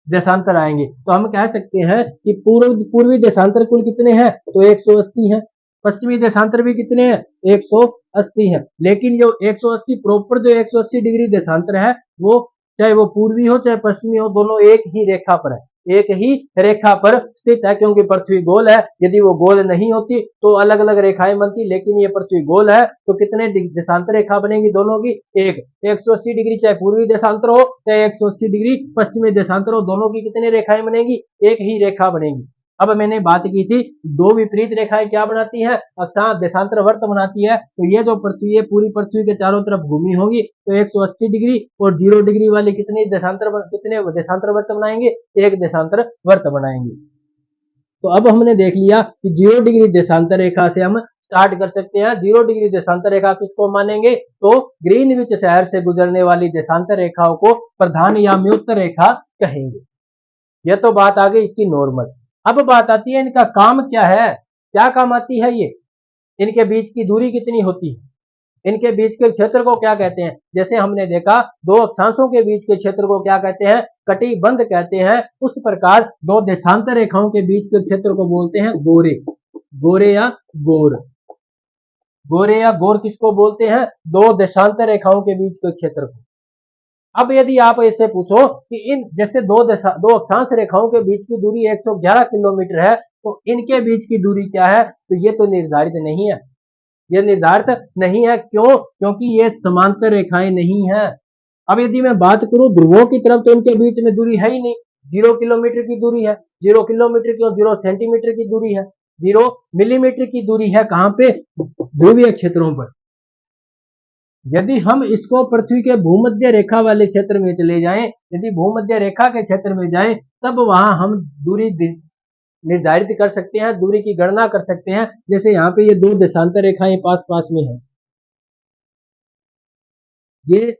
देशांतर आएंगे। तो हम कह सकते हैं कि पूर्वी देशांतर कुल कितने हैं? तो 180 है। पश्चिमी देशांतर भी कितने हैं? 180 है। लेकिन जो 180 प्रॉपर जो 180 डिग्री देशांतर है, वो चाहे वो पूर्वी हो चाहे पश्चिमी हो, दोनों एक ही रेखा पर है, एक ही रेखा पर स्थित है। क्योंकि पृथ्वी गोल है, यदि वो गोल नहीं होती तो अलग अलग रेखाएं बनती, लेकिन ये पृथ्वी गोल है तो कितने देशांतर रेखा बनेगी दोनों की? एक। 180 डिग्री चाहे पूर्वी देशांतर हो चाहे 180 डिग्री पश्चिमी देशांतर हो, दोनों की कितनी रेखाएं बनेगी? एक ही रेखा बनेगी। अब मैंने बात की थी दो विपरीत रेखाएं क्या बनाती हैं? अक्षांश देशांतर वर्त बनाती है। तो ये जो पृथ्वी है पूरी पृथ्वी के चारों तरफ घूमी होगी, तो 180 डिग्री और 0 डिग्री वाली कितने देशांतर वर्त बनाएंगे? एक देशांतर वर्त बनाएंगे। तो अब हमने देख लिया कि 0 डिग्री देशांतर रेखा से हम स्टार्ट कर सकते हैं। 0 डिग्री देशांतर रेखा किसको मानेंगे? तो ग्रीनविच शहर से गुजरने वाली देशांतर रेखाओं को प्रधान या म्योत्तर रेखा कहेंगे। यह तो बात आ गई इसकी नॉर्मल। अब बात आती है इनका काम क्या है, क्या काम आती है ये, इनके बीच की दूरी कितनी होती है, इनके बीच के क्षेत्र को क्या कहते हैं? जैसे हमने देखा दो अक्षांशों के बीच के क्षेत्र को क्या कहते हैं? कटिबंध कहते हैं। उस प्रकार दो देशांतर रेखाओं के बीच के क्षेत्र को बोलते हैं गोरे। गोरे या गोर, गोरे या गोर किसको बोलते हैं? दो देशांतर रेखाओं के बीच के क्षेत्र को। अब यदि आप ऐसे पूछो कि इन जैसे दो अक्षांश रेखाओं के बीच की दूरी 111 किलोमीटर है, तो इनके बीच की दूरी क्या है? तो ये तो निर्धारित नहीं है, ये निर्धारित नहीं है। क्यों? क्योंकि ये समांतर रेखाएं नहीं है। अब यदि मैं बात करूं ध्रुवों की तरफ, तो इनके बीच में दूरी है ही नहीं, 0 किलोमीटर की दूरी है। 0 किलोमीटर की और 0 सेंटीमीटर की दूरी है, 0 मिलीमीटर की दूरी है। कहां पे? ध्रुवीय क्षेत्रों पर। यदि हम इसको पृथ्वी के भूमध्य रेखा वाले क्षेत्र में चले जाएं, यदि भूमध्य रेखा के क्षेत्र में जाएं, तब वहां हम दूरी निर्धारित कर सकते हैं, दूरी की गणना कर सकते हैं। जैसे यहाँ पे ये दो देशांतर रेखाएं पास पास में है, ये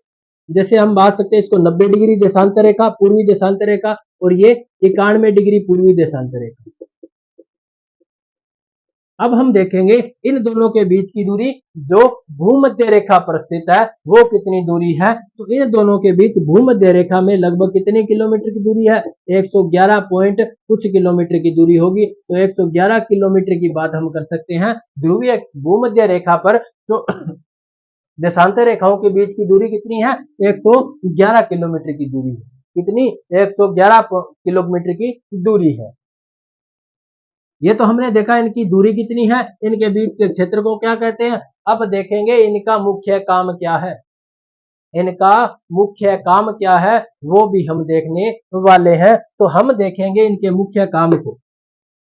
जैसे हम बात सकते हैं इसको 90 डिग्री देशांतर रेखा पूर्वी देशांतर रेखा, और ये 91 डिग्री पूर्वी देशांतर रेखा। अब हम देखेंगे इन दोनों के बीच की दूरी, जो भूमध्य रेखा पर स्थित है वो कितनी दूरी है। तो इन दोनों के बीच भूमध्य रेखा में लगभग कितने किलोमीटर की दूरी है, 111 पॉइंट कुछ किलोमीटर की दूरी होगी। तो 111 किलोमीटर की बात हम कर सकते हैं। ध्रुवीय भूमध्य रेखा पर तो देशांतर रेखाओं के बीच की दूरी कितनी है, 111 किलोमीटर की दूरी है। कितनी, 111 किलोमीटर की दूरी है। ये तो हमने देखा इनकी दूरी कितनी है, इनके बीच के क्षेत्र को क्या कहते हैं। अब देखेंगे इनका मुख्य काम क्या है, इनका मुख्य काम क्या है वो भी हम देखने वाले हैं। तो हम देखेंगे इनके मुख्य काम को।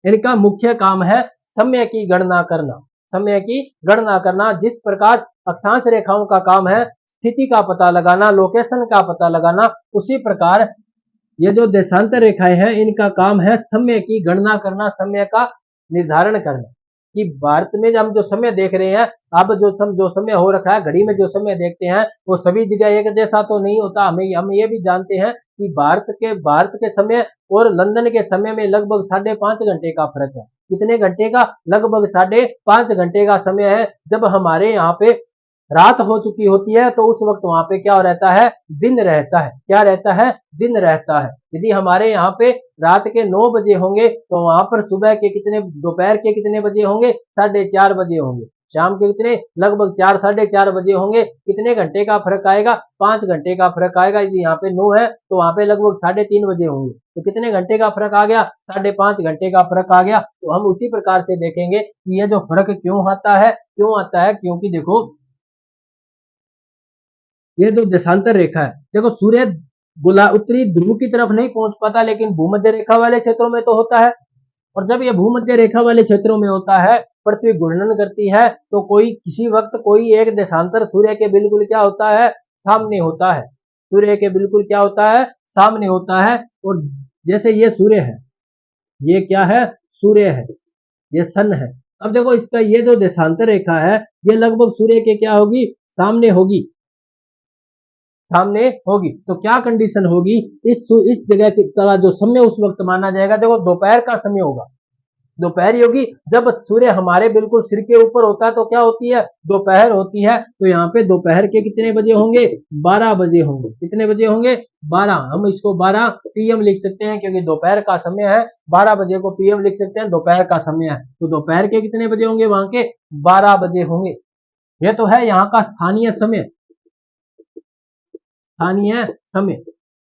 इनका मुख्य काम है समय की गणना करना, समय की गणना करना। जिस प्रकार अक्षांश रेखाओं का काम है स्थिति का पता लगाना, लोकेशन का पता लगाना, उसी प्रकार ये जो देशांतर रेखाएं हैं इनका काम है समय की गणना करना, समय का निर्धारण करना। कि भारत में हम जो समय देख रहे हैं, अब जो समय हो रखा है, घड़ी में जो समय देखते हैं वो सभी जगह एक जैसा तो नहीं होता। हम ये भी जानते हैं कि भारत के समय और लंदन के समय में लगभग 5.5 घंटे का फर्क है। कितने घंटे का, लगभग 5.5 घंटे का समय है। जब हमारे यहाँ पे रात हो चुकी होती है तो उस वक्त वहां पे क्या रहता है, दिन रहता है। क्या रहता है, दिन रहता है। यदि हमारे यहाँ पे रात के 9 बजे होंगे तो वहां पर सुबह के कितने, दोपहर के कितने बजे होंगे, 4:30 बजे होंगे। शाम के कितने, लगभग 4 4:30 बजे होंगे। कितने घंटे का फर्क आएगा, 5 घंटे का फर्क आएगा। यदि यहाँ पे 9 है तो वहां पे लगभग 3:30 बजे होंगे। तो कितने घंटे का फर्क आ गया, 5.5 घंटे का फर्क आ गया। तो हम उसी प्रकार से देखेंगे कि यह जो फर्क क्यों आता है, क्यों आता है, क्योंकि देखो ये जो देशांतर रेखा है, देखो सूर्य उत्तरी ध्रुव की तरफ नहीं पहुंच पाता, लेकिन भूमध्य रेखा वाले क्षेत्रों में तो होता है। और जब ये भूमध्य रेखा वाले क्षेत्रों में होता है, पृथ्वी घूर्णन करती है, तो कोई किसी वक्त कोई एक देशांतर सूर्य के बिल्कुल क्या होता है, सामने होता है। सूर्य के बिल्कुल क्या होता है, सामने होता है। और जैसे ये सूर्य है, ये क्या है, सूर्य है, ये सन है। अब देखो इसका ये जो देशांतर रेखा है ये लगभग सूर्य के क्या होगी, सामने होगी, सामने होगी। तो क्या कंडीशन होगी, इस जगह का जो समय उस वक्त माना जाएगा, देखो दोपहर का समय होगा, दोपहर होगी। जब सूर्य हमारे बिल्कुल सिर के ऊपर होता है तो क्या होती है, दोपहर होती है। तो यहाँ पे दोपहर के कितने बजे होंगे, 12 बजे होंगे। कितने बजे होंगे, 12। हम इसको 12 पीएम लिख सकते हैं क्योंकि दोपहर का समय है। 12 बजे को पीएम लिख सकते हैं, दोपहर का समय है। तो दोपहर के कितने बजे होंगे, वहां के 12 बजे होंगे। ये तो है यहाँ का स्थानीय समय। स्थानीय समय,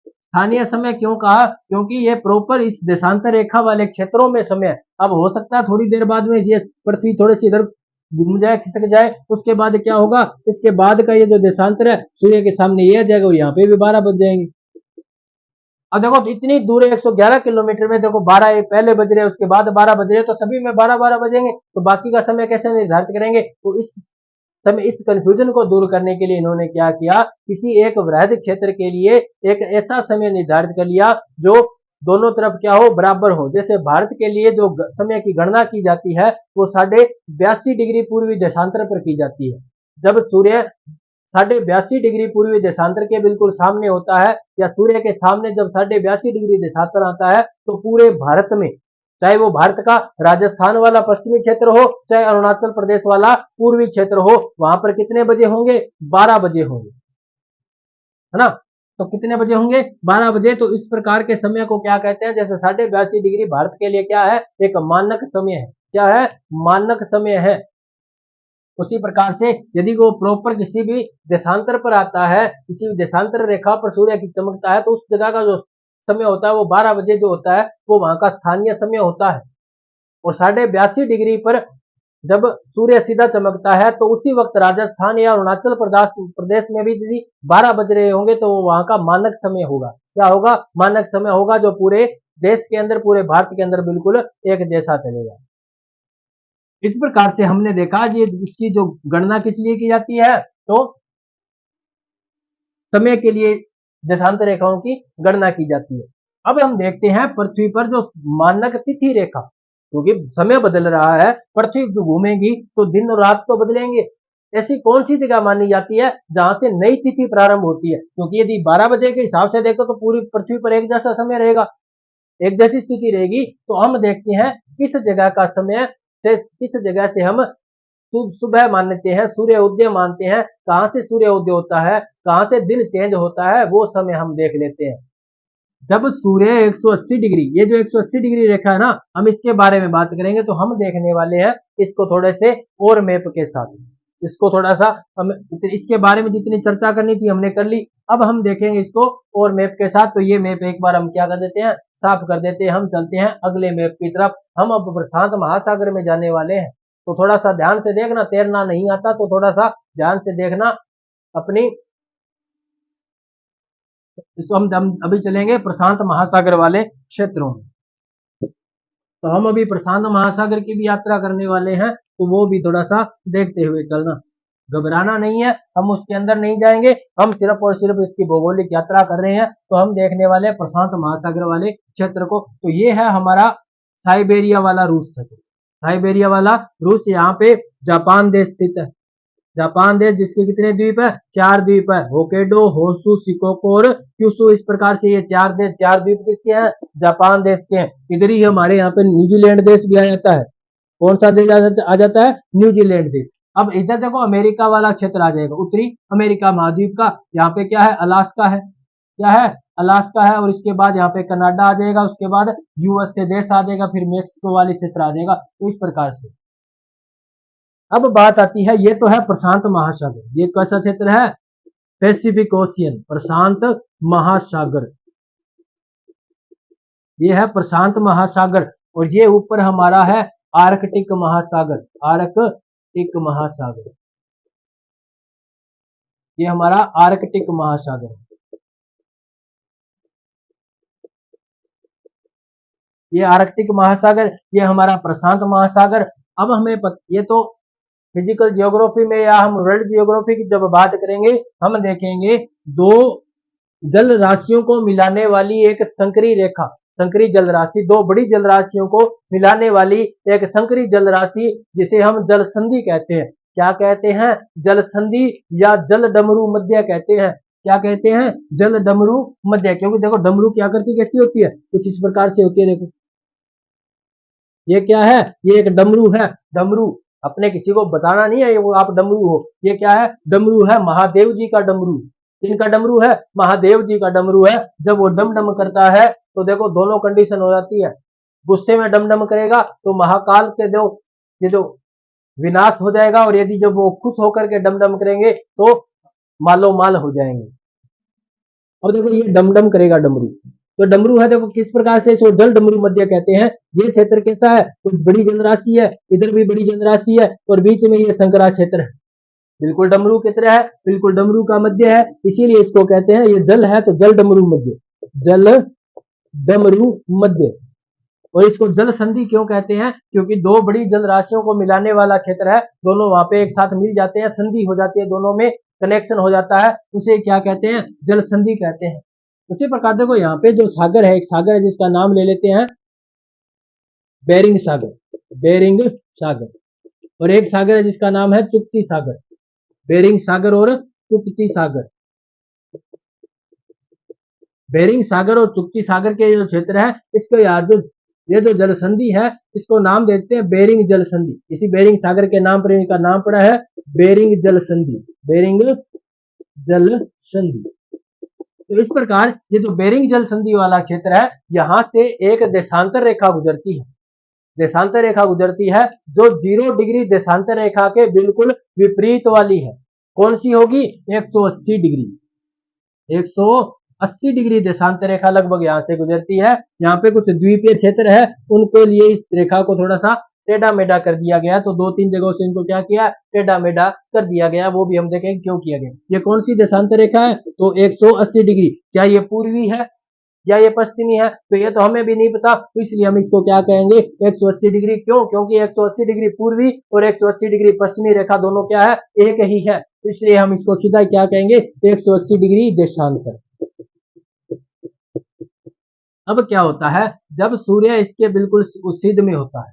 स्थानीय समय क्यों कहा, क्योंकि ये प्रॉपर इस देशांतर रेखा वाले क्षेत्रों में समय है। अब हो सकता है थोड़ी देर बाद में ये पृथ्वी थोड़ी सी इधर घूम जाए, खिसक जाए, उसके बाद क्या होगा, इसके बाद का ये जो देशांतर है सूर्य के सामने ये आ जाएगा और यहाँ पे भी 12 बज जाएंगे। अब देखो तो इतनी दूर 111 किलोमीटर में देखो 12 पहले बज रहे, उसके बाद 12 बज रहे, तो सभी में 12 बजेंगे। तो बाकी का समय कैसे निर्धारित करेंगे। तो इस कंफ्यूजन को दूर करने के लिए इन्होंने क्या किया, किसी एक वृहद क्षेत्र के लिए एक ऐसा समय निर्धारित कर लिया जो दोनों तरफ क्या हो, बराबर हो। जैसे भारत के लिए जो समय की गणना की जाती है वो 82.5 डिग्री पूर्वी देशांतर पर की जाती है। जब सूर्य 82.5 डिग्री पूर्वी देशांतर के बिल्कुल सामने होता है, या सूर्य के सामने जब 82.5 डिग्री देशांतर आता है, तो पूरे भारत में, चाहे वो भारत का राजस्थान वाला पश्चिमी क्षेत्र हो, चाहे अरुणाचल प्रदेश वाला पूर्वी क्षेत्र हो, वहां पर कितने बजे होंगे, 12 बजे होंगे, है ना। तो कितने बजे होंगे, 12 बजे। तो इस प्रकार के समय को क्या कहते हैं, जैसे 82.5 डिग्री भारत के लिए क्या है, एक मानक समय है। क्या है, मानक समय है। उसी प्रकार से यदि वो प्रॉपर किसी भी देशांतर पर आता है, किसी भी देशांतर रेखा पर सूर्य की चमकता है, तो उस जगह का जो समय होता है वो 12 बजे जो होता है वो वहां का स्थानीय समय होता है। और 82.5 डिग्री पर जब सूर्य सीधा चमकता है तो उसी वक्त राजस्थान या अरुणाचल प्रदेश में भी यदि 12 बज रहे होंगे तो वो वहां का मानक समय होगा। क्या होगा, मानक समय होगा, जो पूरे देश के अंदर, पूरे भारत के अंदर बिल्कुल एक जैसा चलेगा। इस प्रकार से हमने देखा कि इसकी जो गणना किस लिए की जाती है, तो समय के लिए देशांतर रेखाओं की गणना की जाती है। अब हम देखते हैं पृथ्वी पर जो मानक तिथि रेखा, क्योंकि समय बदल रहा है, पृथ्वी घूमेगी तो दिन और रात तो बदलेंगे। ऐसी कौन सी जगह मानी जाती है जहां से नई तिथि प्रारंभ होती है, क्योंकि यदि 12 बजे के हिसाब से देखो तो पूरी पृथ्वी पर एक जैसा समय रहेगा, एक जैसी स्थिति रहेगी। तो हम देखते हैं किस जगह का समय किस जगह से हम सुबह मानते हैं, सूर्य उदय मानते हैं, कहाँ से सूर्य उदय होता है, कहाँ से दिन चेंज होता है, वो समय हम देख लेते हैं। जब सूर्य 180 डिग्री, ये जो 180 डिग्री रेखा है ना, हम इसके बारे में बात करेंगे तो हम देखने वाले हैं इसको थोड़े से और मैप के साथ। इसको थोड़ा सा हम इसके बारे में जितनी चर्चा करनी थी हमने कर ली, अब हम देखेंगे इसको और मैप के साथ। तो ये मैप एक बार हम क्या कर देते हैं, साफ कर देते हैं। हम चलते हैं अगले मैप की तरफ। हम अब प्रशांत महासागर में जाने वाले हैं, तो थोड़ा सा ध्यान से देखना, तैरना नहीं आता तो थोड़ा सा ध्यान से देखना अपनी। इसको हम अभी चलेंगे प्रशांत महासागर वाले क्षेत्रों में। तो हम अभी प्रशांत महासागर की भी यात्रा करने वाले हैं, तो वो भी थोड़ा सा देखते हुए चलना, घबराना नहीं है। हम उसके अंदर नहीं जाएंगे, हम सिर्फ और सिर्फ इसकी भौगोलिक यात्रा कर रहे हैं। तो हम देखने वाले प्रशांत महासागर वाले क्षेत्र को। तो ये है हमारा साइबेरिया वाला रूस क्षेत्र। साइबेरिया वाला रूस, यहाँ पे जापान देश स्थित है। जापान देश जिसके कितने द्वीप है, 4 द्वीप है, होकेडो, होसू, शिकोको और क्यूशू। इस प्रकार से ये 4 देश, 4 द्वीप किसके हैं, जापान देश के हैं। इधर ही हमारे यहाँ पे न्यूजीलैंड देश भी आ जाता है। कौन सा देश आ जाता है, न्यूजीलैंड देश। अब इधर देखो अमेरिका वाला क्षेत्र आ जाएगा, उत्तरी अमेरिका महाद्वीप का। यहाँ पे क्या है, अलास्का है, क्या है, अलास्का है। और इसके बाद यहाँ पे कनाडा आ जाएगा, उसके बाद यूएस से देश आ जाएगा, फिर मेक्सिको वाली क्षेत्र आ जाएगा। तो इस प्रकार से अब बात आती है, ये तो है प्रशांत महासागर। ये कैसा क्षेत्र है, पैसिफिक ओशियन, प्रशांत महासागर। ये है प्रशांत महासागर। और ये ऊपर हमारा है आर्कटिक महासागर, आर्कटिक महासागर। ये हमारा आर्कटिक महासागर, ये आर्कटिक महासागर, ये हमारा प्रशांत महासागर। अब हमें ये तो फिजिकल जियोग्राफी में या हम वर्ल्ड जियोग्राफी की जब बात करेंगे, हम देखेंगे दो जल राशियों को मिलाने वाली एक संकरी रेखा, संकरी जल राशि, दो बड़ी जल राशियों को मिलाने वाली एक संकरी जल राशि, जिसे हम जल संधि कहते हैं। क्या कहते हैं, जल संधि या जल डमरू मध्य कहते हैं। क्या कहते हैं, जल डमरू मध्य। क्योंकि देखो डमरू की आकृति कैसी होती है, कुछ इस प्रकार से होती है। देखो ये क्या है, ये एक डमरू है। डमरू अपने किसी को बताना नहीं है, वो आप डमरू हो। ये क्या है, डमरू है, महादेव जी का डमरू। किनका डमरू है, महादेव जी का डमरू है। जब वो डम डम करता है तो देखो दोनों कंडीशन हो जाती है। गुस्से में डम डम करेगा तो महाकाल के दो ये जो विनाश हो जाएगा, और यदि जब वो खुश होकर के डम डम करेंगे तो मालो माल हो जाएंगे। अब देखो ये डम डम करेगा डमरू, तो डमरू है, देखो किस प्रकार से इसको जल डमरू मध्य कहते हैं। ये क्षेत्र कैसा है, तो बड़ी जलराशि है, इधर भी बड़ी जलराशि है, और बीच में ये संकरा क्षेत्र है। बिल्कुल डमरू की तरह है, बिल्कुल डमरू का मध्य है, इसीलिए इसको कहते हैं, ये जल है तो जल डमरू मध्य, जल डमरू मध्य। और इसको जल संधि क्यों कहते हैं, क्योंकि दो बड़ी जल राशियों को मिलाने वाला क्षेत्र है। दोनों वहां पे एक साथ मिल जाते हैं, संधि हो जाती है, दोनों में कनेक्शन हो जाता है, उसे क्या कहते हैं, जल संधि कहते हैं। उसी प्रकार देखो यहाँ पे जो सागर है, एक सागर है जिसका नाम ले लेते हैं बेरिंग सागर, बेरिंग सागर। और एक सागर है जिसका नाम है चुप्ती सागर, बेरिंग सागर और चुप्ती सागर। बेरिंग सागर और चुप्ती सागर के जो क्षेत्र है, इसको यार जो ये जो जल संधि है, इसको नाम देते हैं बेरिंग जल संधि। इसी बेरिंग सागर के नाम पर इनका नाम पड़ा है बेरिंग जल संधि, बेरिंग जल संधि। तो इस प्रकार ये जो बेरिंग जल संधि वाला क्षेत्र है, यहां से एक देशांतर रेखा गुजरती है, देशांतर रेखा गुजरती है, जो 0 डिग्री देशांतर रेखा के बिल्कुल विपरीत वाली है। कौन सी होगी, 180 डिग्री, 180 डिग्री देशांतर रेखा लगभग यहां से गुजरती है। यहाँ पे कुछ द्वीपीय क्षेत्र है, उनके लिए इस रेखा को थोड़ा सा टेढ़ा मेढ़ा कर दिया गया, तो 2-3 जगहों से इनको क्या किया, टेढ़ा मेढ़ा कर दिया गया। वो भी हम देखेंगे क्यों किया गया। ये कौन सी देशांतर रेखा है, तो 180 डिग्री। क्या ये पूर्वी है या ये पश्चिमी है, तो ये तो हमें भी नहीं पता, तो इसलिए हम इसको क्या कहेंगे, 180 डिग्री। क्यों, क्योंकि 180 डिग्री पूर्वी और 180 डिग्री पश्चिमी रेखा दोनों क्या है, एक ही है, इसलिए हम इसको सीधा क्या कहेंगे, 180 डिग्री देशांतर। अब क्या होता है, जब सूर्य इसके बिल्कुल सिद्ध में होता है।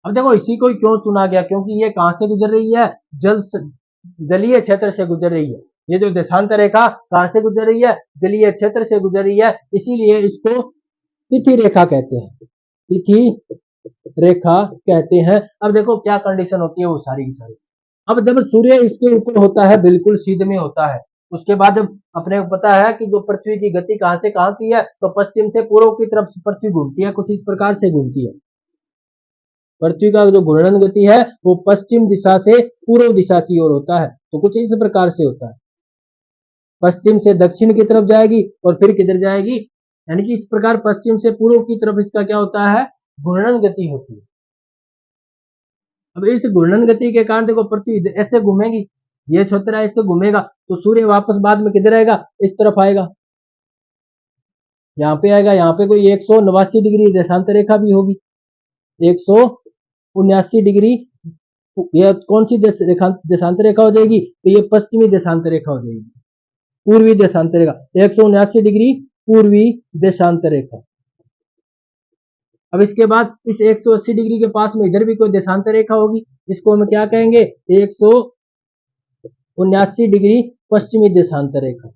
अब देखो इसी को क्यों चुना गया, क्योंकि ये कहां से गुजर रही है, जलीय क्षेत्र से गुजर रही है। ये जो देशांतर रेखा कहां से गुजर रही है, जलीय क्षेत्र से गुजर रही है, इसीलिए इसको तिथि रेखा कहते हैं, तिथि रेखा कहते हैं। अब देखो क्या कंडीशन होती है वो सारी की सारी। अब जब सूर्य इसके ऊपर होता है, बिल्कुल सीध में होता है, उसके बाद अपने को पता है कि जो पृथ्वी की गति कहां से कहां की है, तो पश्चिम से पूर्व की तरफ पृथ्वी घूमती है, कुछ इस प्रकार से घूमती है। पृथ्वी का जो घूर्णन गति है वो पश्चिम दिशा से पूर्व दिशा की ओर होता है, तो कुछ इस प्रकार से होता है। पश्चिम से दक्षिण की तरफ जाएगी और फिर किधर जाएगी, यानी कि इस प्रकार पश्चिम से पूर्व की तरफ इसका क्या होता है, घूर्णन गति होती है। अब इस घूर्णन गति के कारण देखो पृथ्वी ऐसे घूमेगी, ये क्षेत्र ऐसे घूमेगा, तो सूर्य वापस बाद में किधर आएगा, इस तरफ आएगा, यहाँ पे आएगा। यहाँ पे कोई 189 डिग्री देशांतर रेखा भी होगी, 179 डिग्री। ये कौन सी देशांतर रेखा हो जाएगी, तो ये पश्चिमी देशांतर रेखा हो जाएगी, पूर्वी देशांतर रेखा, 179 डिग्री पूर्वी देशांतर रेखा। अब इसके बाद इस 180 डिग्री के पास में इधर भी कोई देशांतर रेखा होगी, इसको हम क्या कहेंगे, 179 डिग्री पश्चिमी देशांतर रेखा।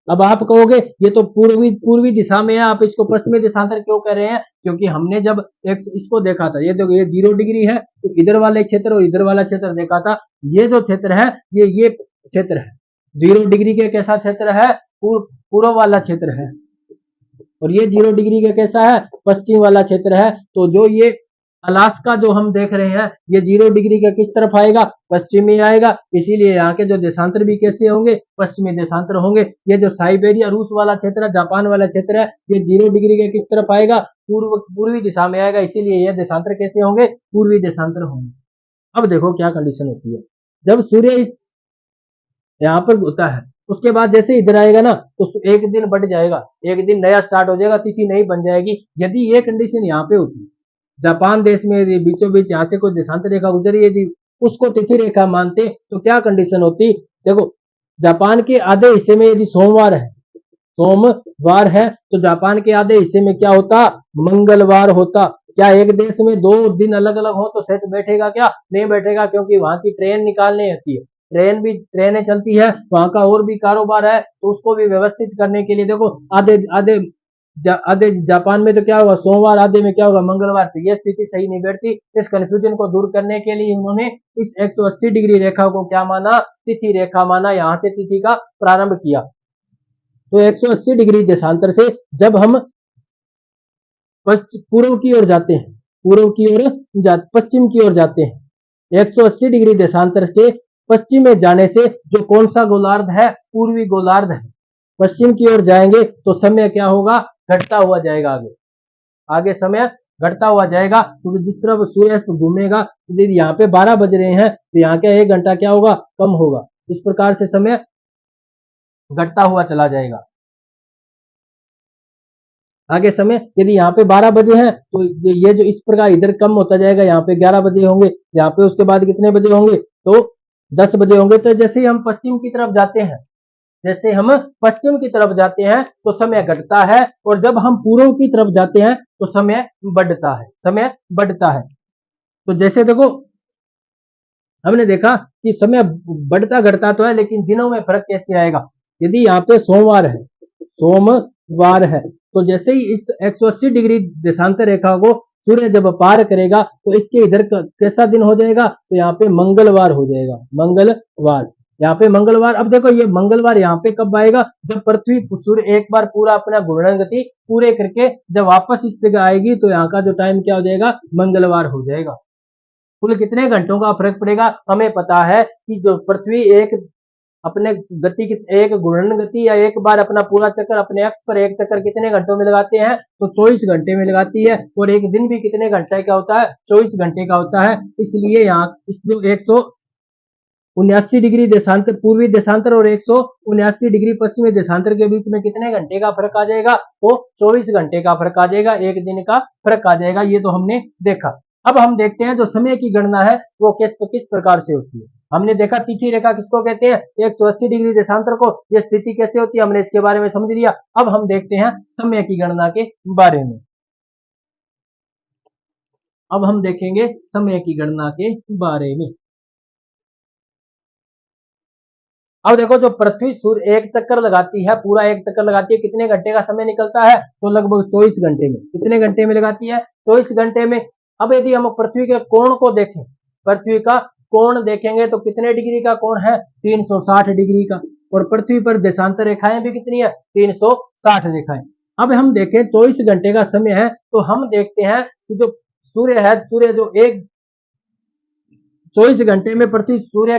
अब आप कहोगे ये तो पूर्वी पूर्वी दिशा में है, आप इसको पश्चिमी देशांतर क्यों कह रहे हैं, क्योंकि हमने जब एक इसको देखा था, ये देखो ये 0 डिग्री है, तो इधर वाले क्षेत्र और इधर वाला क्षेत्र देखा था, ये जो क्षेत्र है ये क्षेत्र है, 0 डिग्री के कैसा क्षेत्र है, पूर्व वाला क्षेत्र है, और ये 0 डिग्री का कैसा है, पश्चिम वाला क्षेत्र है। तो जो ये अलास्का जो हम देख रहे हैं, ये 0 डिग्री का किस तरफ आएगा, पश्चिम में आएगा, इसीलिए यहाँ के जो देशांतर भी कैसे होंगे, पश्चिमी देशांतर होंगे। ये जो साइबेरिया रूस वाला क्षेत्र है, जापान वाला क्षेत्र है, ये 0 डिग्री के किस तरफ आएगा, पूर्वी दिशा में आएगा, इसीलिए ये देशांतर कैसे होंगे, पूर्वी देशांतर होंगे। अब देखो क्या कंडीशन होती है, जब सूर्य इस यहाँ पर होता है, उसके बाद जैसे इधर आएगा ना, तो एक दिन बढ़ जाएगा, एक दिन नया स्टार्ट हो जाएगा, तिथि नई बन जाएगी। यदि ये कंडीशन यहाँ पे होती, जापान देश में यदि बीचों बीच यहाँ से कोई देशांतर रेखा गुजरी, यदि उसको तिथि रेखा मानते तो क्या कंडीशन होती, देखो जापान के आधे हिस्से में यदि सोमवार है, तो जापान के आधे हिस्से में क्या होता, मंगलवार होता। क्या एक देश में 2 दिन अलग अलग हो तो सेट बैठेगा, क्या नहीं बैठेगा, क्योंकि वहां की ट्रेन निकालनी होती है, ट्रेनें चलती है, वहां का और भी कारोबार है, तो उसको भी व्यवस्थित करने के लिए देखो आधे आधे आधे जापान में तो क्या होगा सोमवार, आधे में क्या होगा मंगलवार, तो ये स्थिति सही नहीं बैठती। इस कंफ्यूजन को दूर करने के लिए उन्होंने इस 180 डिग्री रेखा को क्या माना, तिथि रेखा माना, यहां से तिथि का प्रारंभ किया। तो 180 डिग्री देशांतर से जब हम पूर्व की ओर जाते हैं, पश्चिम की ओर जाते हैं, 180 डिग्री देशांतर के पश्चिम में जाने से जो कौन सा गोलार्ध है, पूर्वी गोलार्ध है, पश्चिम की ओर जाएंगे तो समय क्या होगा, घटता हुआ जाएगा, आगे आगे समय घटता हुआ जाएगा, क्योंकि जिस तरफ सूर्यास्त घूमेगा, यदि यहाँ पे 12 बज रहे हैं तो यहाँ क्या 1 घंटा क्या होगा, कम होगा, इस प्रकार से समय घटता हुआ चला जाएगा। आगे समय यदि यहाँ पे 12 बजे हैं तो ये जो इस प्रकार इधर कम होता जाएगा, यहाँ पे 11 बजे होंगे, यहाँ पे उसके बाद कितने बजे होंगे, तो 10 बजे होंगे। तो जैसे ही हम पश्चिम की तरफ जाते हैं, जैसे हम पश्चिम की तरफ जाते हैं तो समय घटता है, और जब हम पूर्व की तरफ जाते हैं तो समय बढ़ता है, समय बढ़ता है। तो जैसे देखो हमने देखा कि समय बढ़ता घटता तो है, लेकिन दिनों में फर्क कैसे आएगा, यदि यहाँ पे सोमवार है, तो जैसे ही इस 180 डिग्री देशांतर रेखा को सूर्य जब पार करेगा तो इसके इधर कैसा दिन हो जाएगा, तो यहाँ पे मंगलवार हो जाएगा, मंगलवार, यहाँ पे मंगलवार। अब देखो ये मंगलवार यहाँ पे कब आएगा, जब पृथ्वी सूर्य एक बार पूरा अपना घूर्णन गति पूरे करके जब वापस इस जगह आएगी, तो यहाँ का जो टाइम क्या हो जाएगा, मंगलवार हो जाएगा। कुल कितने घंटों का फर्क पड़ेगा, हमें पता है कि जो पृथ्वी एक अपने गति की एक घूर्णन गति या एक बार अपना पूरा चक्कर अपने अक्ष पर एक चक्कर कितने घंटों में लगाते हैं, तो 24 घंटे में लगाती है, और एक दिन भी कितने घंटे का होता है, 24 घंटे का होता है। इसलिए यहाँ इस जो 179 डिग्री देशांतर पूर्वी देशांतर और 179 डिग्री पश्चिमी देशांतर के बीच में कितने घंटे का फर्क आ जाएगा, तो 24 घंटे का फर्क आ जाएगा, एक दिन का फर्क आ जाएगा, ये तो हमने देखा। अब हम देखते हैं जो समय की गणना है वो किस प्रकार से होती है। हमने देखा तिथि रेखा किसको कहते हैं, 180 डिग्री देशांतर को, ये स्थिति कैसे होती है हमने इसके बारे में समझ लिया। अब हम देखते हैं समय की गणना के बारे में। अब हम देखेंगे समय की गणना के बारे में। अब देखो जो पृथ्वी सूर्य एक चक्कर लगाती है, पूरा एक चक्कर लगाती है, कितने घंटे का समय निकलता है? तो लगभग 24 घंटे में। कितने घंटे में लगाती है? 24 घंटे में। अब यदि हम पृथ्वी के कोण को देखें, पृथ्वी का कोण देखेंगे तो कितने डिग्री का कोण है? 360 डिग्री का। और पृथ्वी पर देशांतर रेखाएं भी कितनी है? 360 रेखाएं। अब हम देखें 24 घंटे का समय है, तो हम देखते हैं कि जो सूर्य है, सूर्य जो एक 24 घंटे में पृथ्वी सूर्य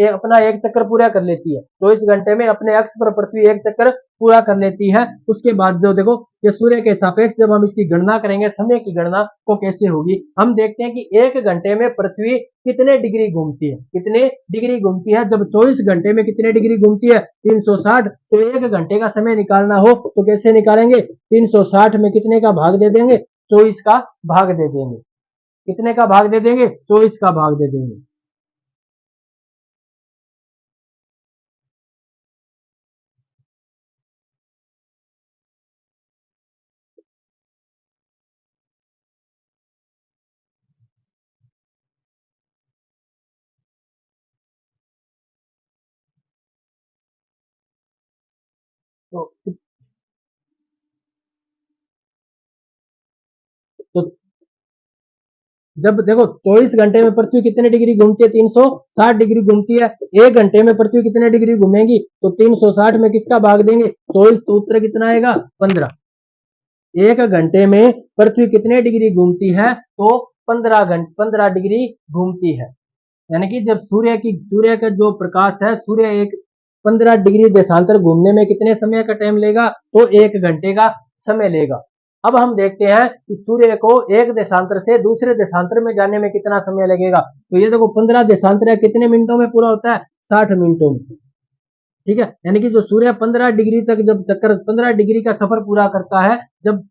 अपना एक चक्कर पूरा कर लेती है। 24 घंटे में अपने अक्ष पर पृथ्वी एक चक्कर पूरा कर लेती है। उसके बाद जो देखो ये सूर्य के सापेक्ष जब हम इसकी गणना करेंगे, समय की गणना तो कैसे होगी? हम देखते हैं कि एक घंटे में पृथ्वी कितने डिग्री घूमती है? कितने डिग्री घूमती है? जब 24 घंटे में कितने डिग्री घूमती है? 360। तो एक घंटे का समय निकालना हो तो कैसे निकालेंगे? 360 में कितने का भाग दे देंगे? 24 का भाग दे देंगे। कितने का भाग दे देंगे? 24 का भाग दे देंगे। तो, तो जब देखो 24 घंटे में पृथ्वी कितने डिग्री घूमती है? 360 डिग्री घूमती है। एक घंटे में पृथ्वी कितने डिग्री घूमेगी? तो 360 में किसका भाग देंगे? 24। तो उत्तर कितना आएगा? 15। एक घंटे में पृथ्वी कितने डिग्री घूमती है? तो 15 डिग्री घूमती है। यानी कि जब सूर्य का जो प्रकाश है, सूर्य एक 15 डिग्री देशांतर घूमने में कितने समय का टाइम लेगा? तो एक घंटे का समय लेगा। अब हम देखते हैं कि सूर्य को एक देशांतर से दूसरे देशांतर में जाने में कितना समय लगेगा। तो ये देखो 15 देशांतर है, कितने मिनटों में पूरा होता है? 60 मिनटों में। ठीक है, यानी कि जो सूर्य 15 डिग्री तक जब चक्कर 15 डिग्री का सफर पूरा करता है, जब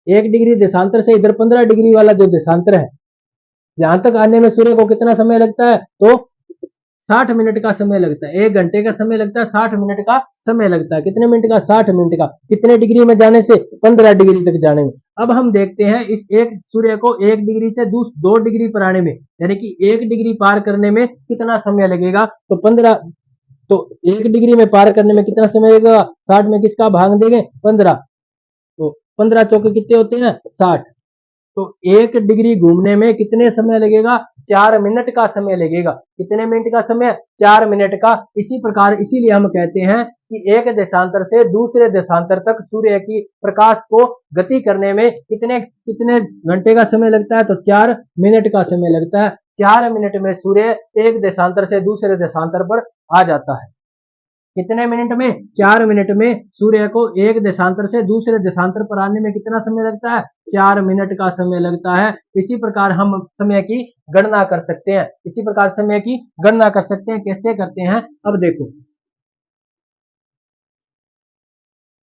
एक डिग्री देशांतर से इधर 15 डिग्री वाला जो देशांतर है, यहां तक आने में सूर्य को कितना समय लगता है? तो 60 मिनट का समय लगता है। एक घंटे का समय लगता है, 60 मिनट का समय लगता है। कितने मिनट का? 60 मिनट का। कितने डिग्री में जाने से? 15 डिग्री तक जाने में। अब हम देखते हैं इस एक सूर्य को एक डिग्री से 2 डिग्री पर आने में, यानी कि एक डिग्री पार करने में कितना समय लगेगा? तो 15। तो एक डिग्री में पार करने में कितना समय लगेगा? 60 में किसका भाग देंगे? 15। तो 15 चौके कितने होते हैं? 60। तो एक डिग्री घूमने में कितने समय लगेगा? 4 मिनट का समय लगेगा। कितने मिनट का समय? 4 मिनट का। इसी प्रकार इसीलिए हम कहते हैं कि एक देशांतर से दूसरे देशांतर तक सूर्य की प्रकाश को गति करने में कितने कितने घंटे का समय लगता है? तो 4 मिनट का समय लगता है। 4 मिनट में सूर्य एक देशांतर से दूसरे देशांतर पर आ जाता है। कितने मिनट में? 4 मिनट में सूर्य को एक देशांतर से दूसरे देशांतर पर आने में कितना समय लगता है? 4 मिनट का समय लगता है। इसी प्रकार हम समय की गणना कर सकते हैं। इसी प्रकार समय की गणना कर सकते हैं। कैसे करते हैं? अब देखो,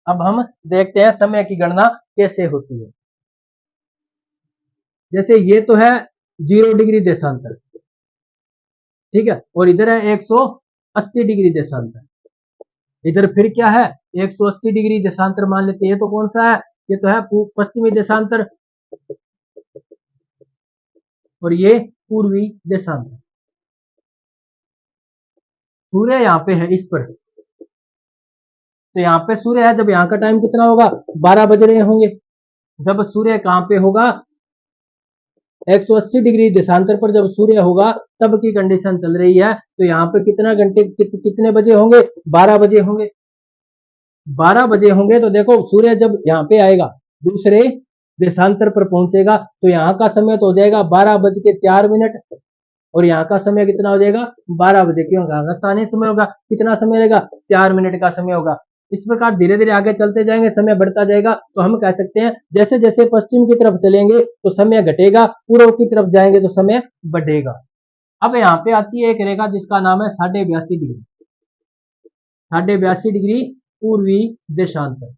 अब हम देखते हैं समय की गणना कैसे होती है। जैसे ये तो है 0 डिग्री देशांतर, ठीक है, और इधर है 180 डिग्री देशांतर। इधर फिर क्या है? 180 डिग्री देशांतर मान लेते हैं। ये तो कौन सा है? ये तो है पश्चिमी देशांतर, और ये पूर्वी देशांतर। सूर्य यहाँ पे है इस पर, तो यहाँ पे सूर्य है। जब यहाँ का टाइम कितना होगा? 12 बज रहे होंगे। जब सूर्य कहाँ पे होगा? 180 डिग्री देशांतर पर जब सूर्य होगा, तब की कंडीशन चल रही है। तो यहाँ पे कितना घंटे कितने बजे होंगे? 12 बजे होंगे। 12 बजे होंगे तो देखो सूर्य जब यहाँ पे आएगा, दूसरे देशांतर पर पहुंचेगा, तो यहाँ का समय तो हो जाएगा 12 बज के 4 मिनट, और यहाँ का समय कितना हो जाएगा? 12 बजे। क्यों? होगा स्थानीय समय होगा। कितना समय लगेगा? 4 मिनट का समय होगा। इस प्रकार धीरे धीरे आगे चलते जाएंगे, समय बढ़ता जाएगा। तो हम कह सकते हैं जैसे जैसे पश्चिम की तरफ चलेंगे तो समय घटेगा, पूर्व की तरफ जाएंगे तो समय बढ़ेगा। अब यहाँ पे आती है एक रेखा जिसका नाम है 82.5 डिग्री। 82.5 डिग्री पूर्वी देशांतर,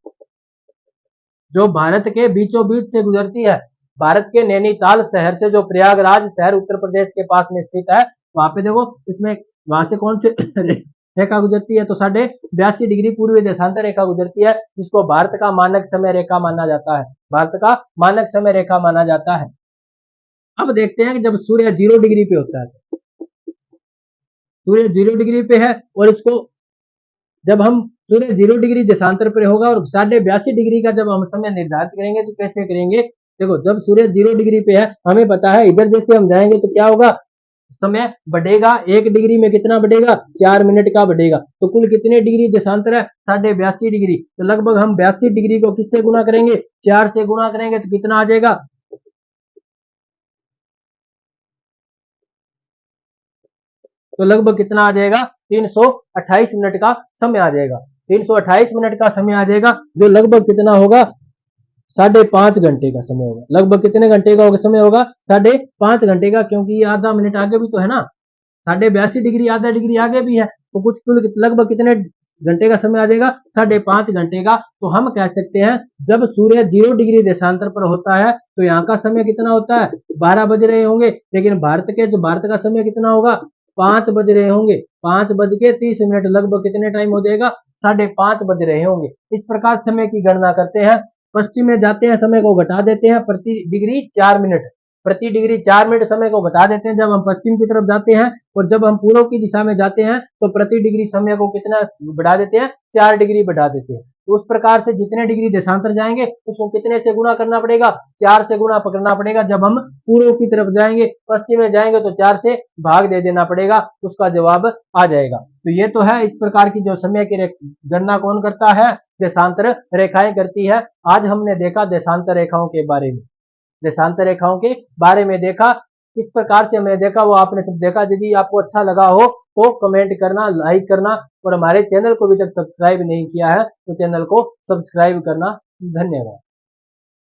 जो भारत के बीचों बीच से गुजरती है। भारत के नैनीताल शहर से जो प्रयागराज शहर उत्तर प्रदेश के पास में स्थित है, वहां पे देखो इसमें वहां से कौन से रेखा गुजरती है? तो 82.5 डिग्री पूर्वी देशांतर रेखा गुजरती है, जिसको भारत का मानक समय रेखा माना जाता है। भारत का मानक समय रेखा माना जाता है। अब देखते हैं कि जब सूर्य 0 डिग्री पे होता है सूर्य 0 डिग्री पे है और इसको जब हम सूर्य 0 डिग्री देशांतर पर होगा और 82.5 डिग्री का जब हम समय निर्धारित करेंगे तो कैसे करेंगे? देखो, जब सूर्य 0 डिग्री पे है, हमें पता है इधर जैसे हम जाएंगे तो क्या होगा, समय बढ़ेगा। 1 डिग्री में कितना बढ़ेगा? 4 मिनट का बढ़ेगा। तो कुल कितने डिग्री देशांतर है? 82.5 डिग्री। तो लगभग हम 82 डिग्री को किससे गुना करेंगे? 4 से गुना करेंगे तो कितना आ जाएगा? तो लगभग कितना आ जाएगा? 328 मिनट का समय आ जाएगा। 328 मिनट का समय आ जाएगा, जो लगभग कितना होगा? 5.5 घंटे का समय होगा। लगभग कितने घंटे का समय होगा? 5.5 घंटे का, क्योंकि ये आधा मिनट आगे भी तो है ना। 82.5 डिग्री आधा डिग्री आगे भी है, तो कुछ कुल लगभग कितने घंटे का समय आ जाएगा? 5.5 घंटे का। तो हम कह सकते हैं जब सूर्य 0 डिग्री देशांतर पर होता है तो यहाँ का समय कितना होता है? 12 बज रहे होंगे। लेकिन भारत का समय कितना होगा? 5 बज रहे होंगे। 5 बज के 30 मिनट, लगभग कितने टाइम हो जाएगा? 5:30 बज रहे होंगे। इस प्रकार समय की गणना करते हैं। पश्चिम में जाते हैं, समय को घटा देते हैं, प्रति डिग्री 4 मिनट समय को घटा देते हैं जब हम पश्चिम की तरफ जाते हैं। और जब हम पूर्व की दिशा में जाते हैं तो प्रति डिग्री समय को कितना बढ़ा देते हैं? 4 डिग्री बढ़ा देते हैं। तो उस प्रकार से जितने डिग्री देशांतर जाएंगे उसको कितने से गुना करना पड़ेगा? 4 से गुना पकड़ना पड़ेगा। जब हम पूर्व की तरफ जाएंगे, पश्चिम में जाएंगे तो 4 से भाग दे देना पड़ेगा, उसका जवाब आ जाएगा। तो ये तो है इस प्रकार की जो समय की गणना कौन करता है? देशांतर रेखाएं करती है। आज हमने देखा देशांतर रेखाओं के बारे में, देशांतर रेखाओं के बारे में देखा। किस प्रकार से हमने देखा वो आपने सब देखा। यदि आपको अच्छा लगा हो तो कमेंट करना, लाइक करना, और हमारे चैनल को अभी तक सब्सक्राइब नहीं किया है तो चैनल को सब्सक्राइब करना। धन्यवाद।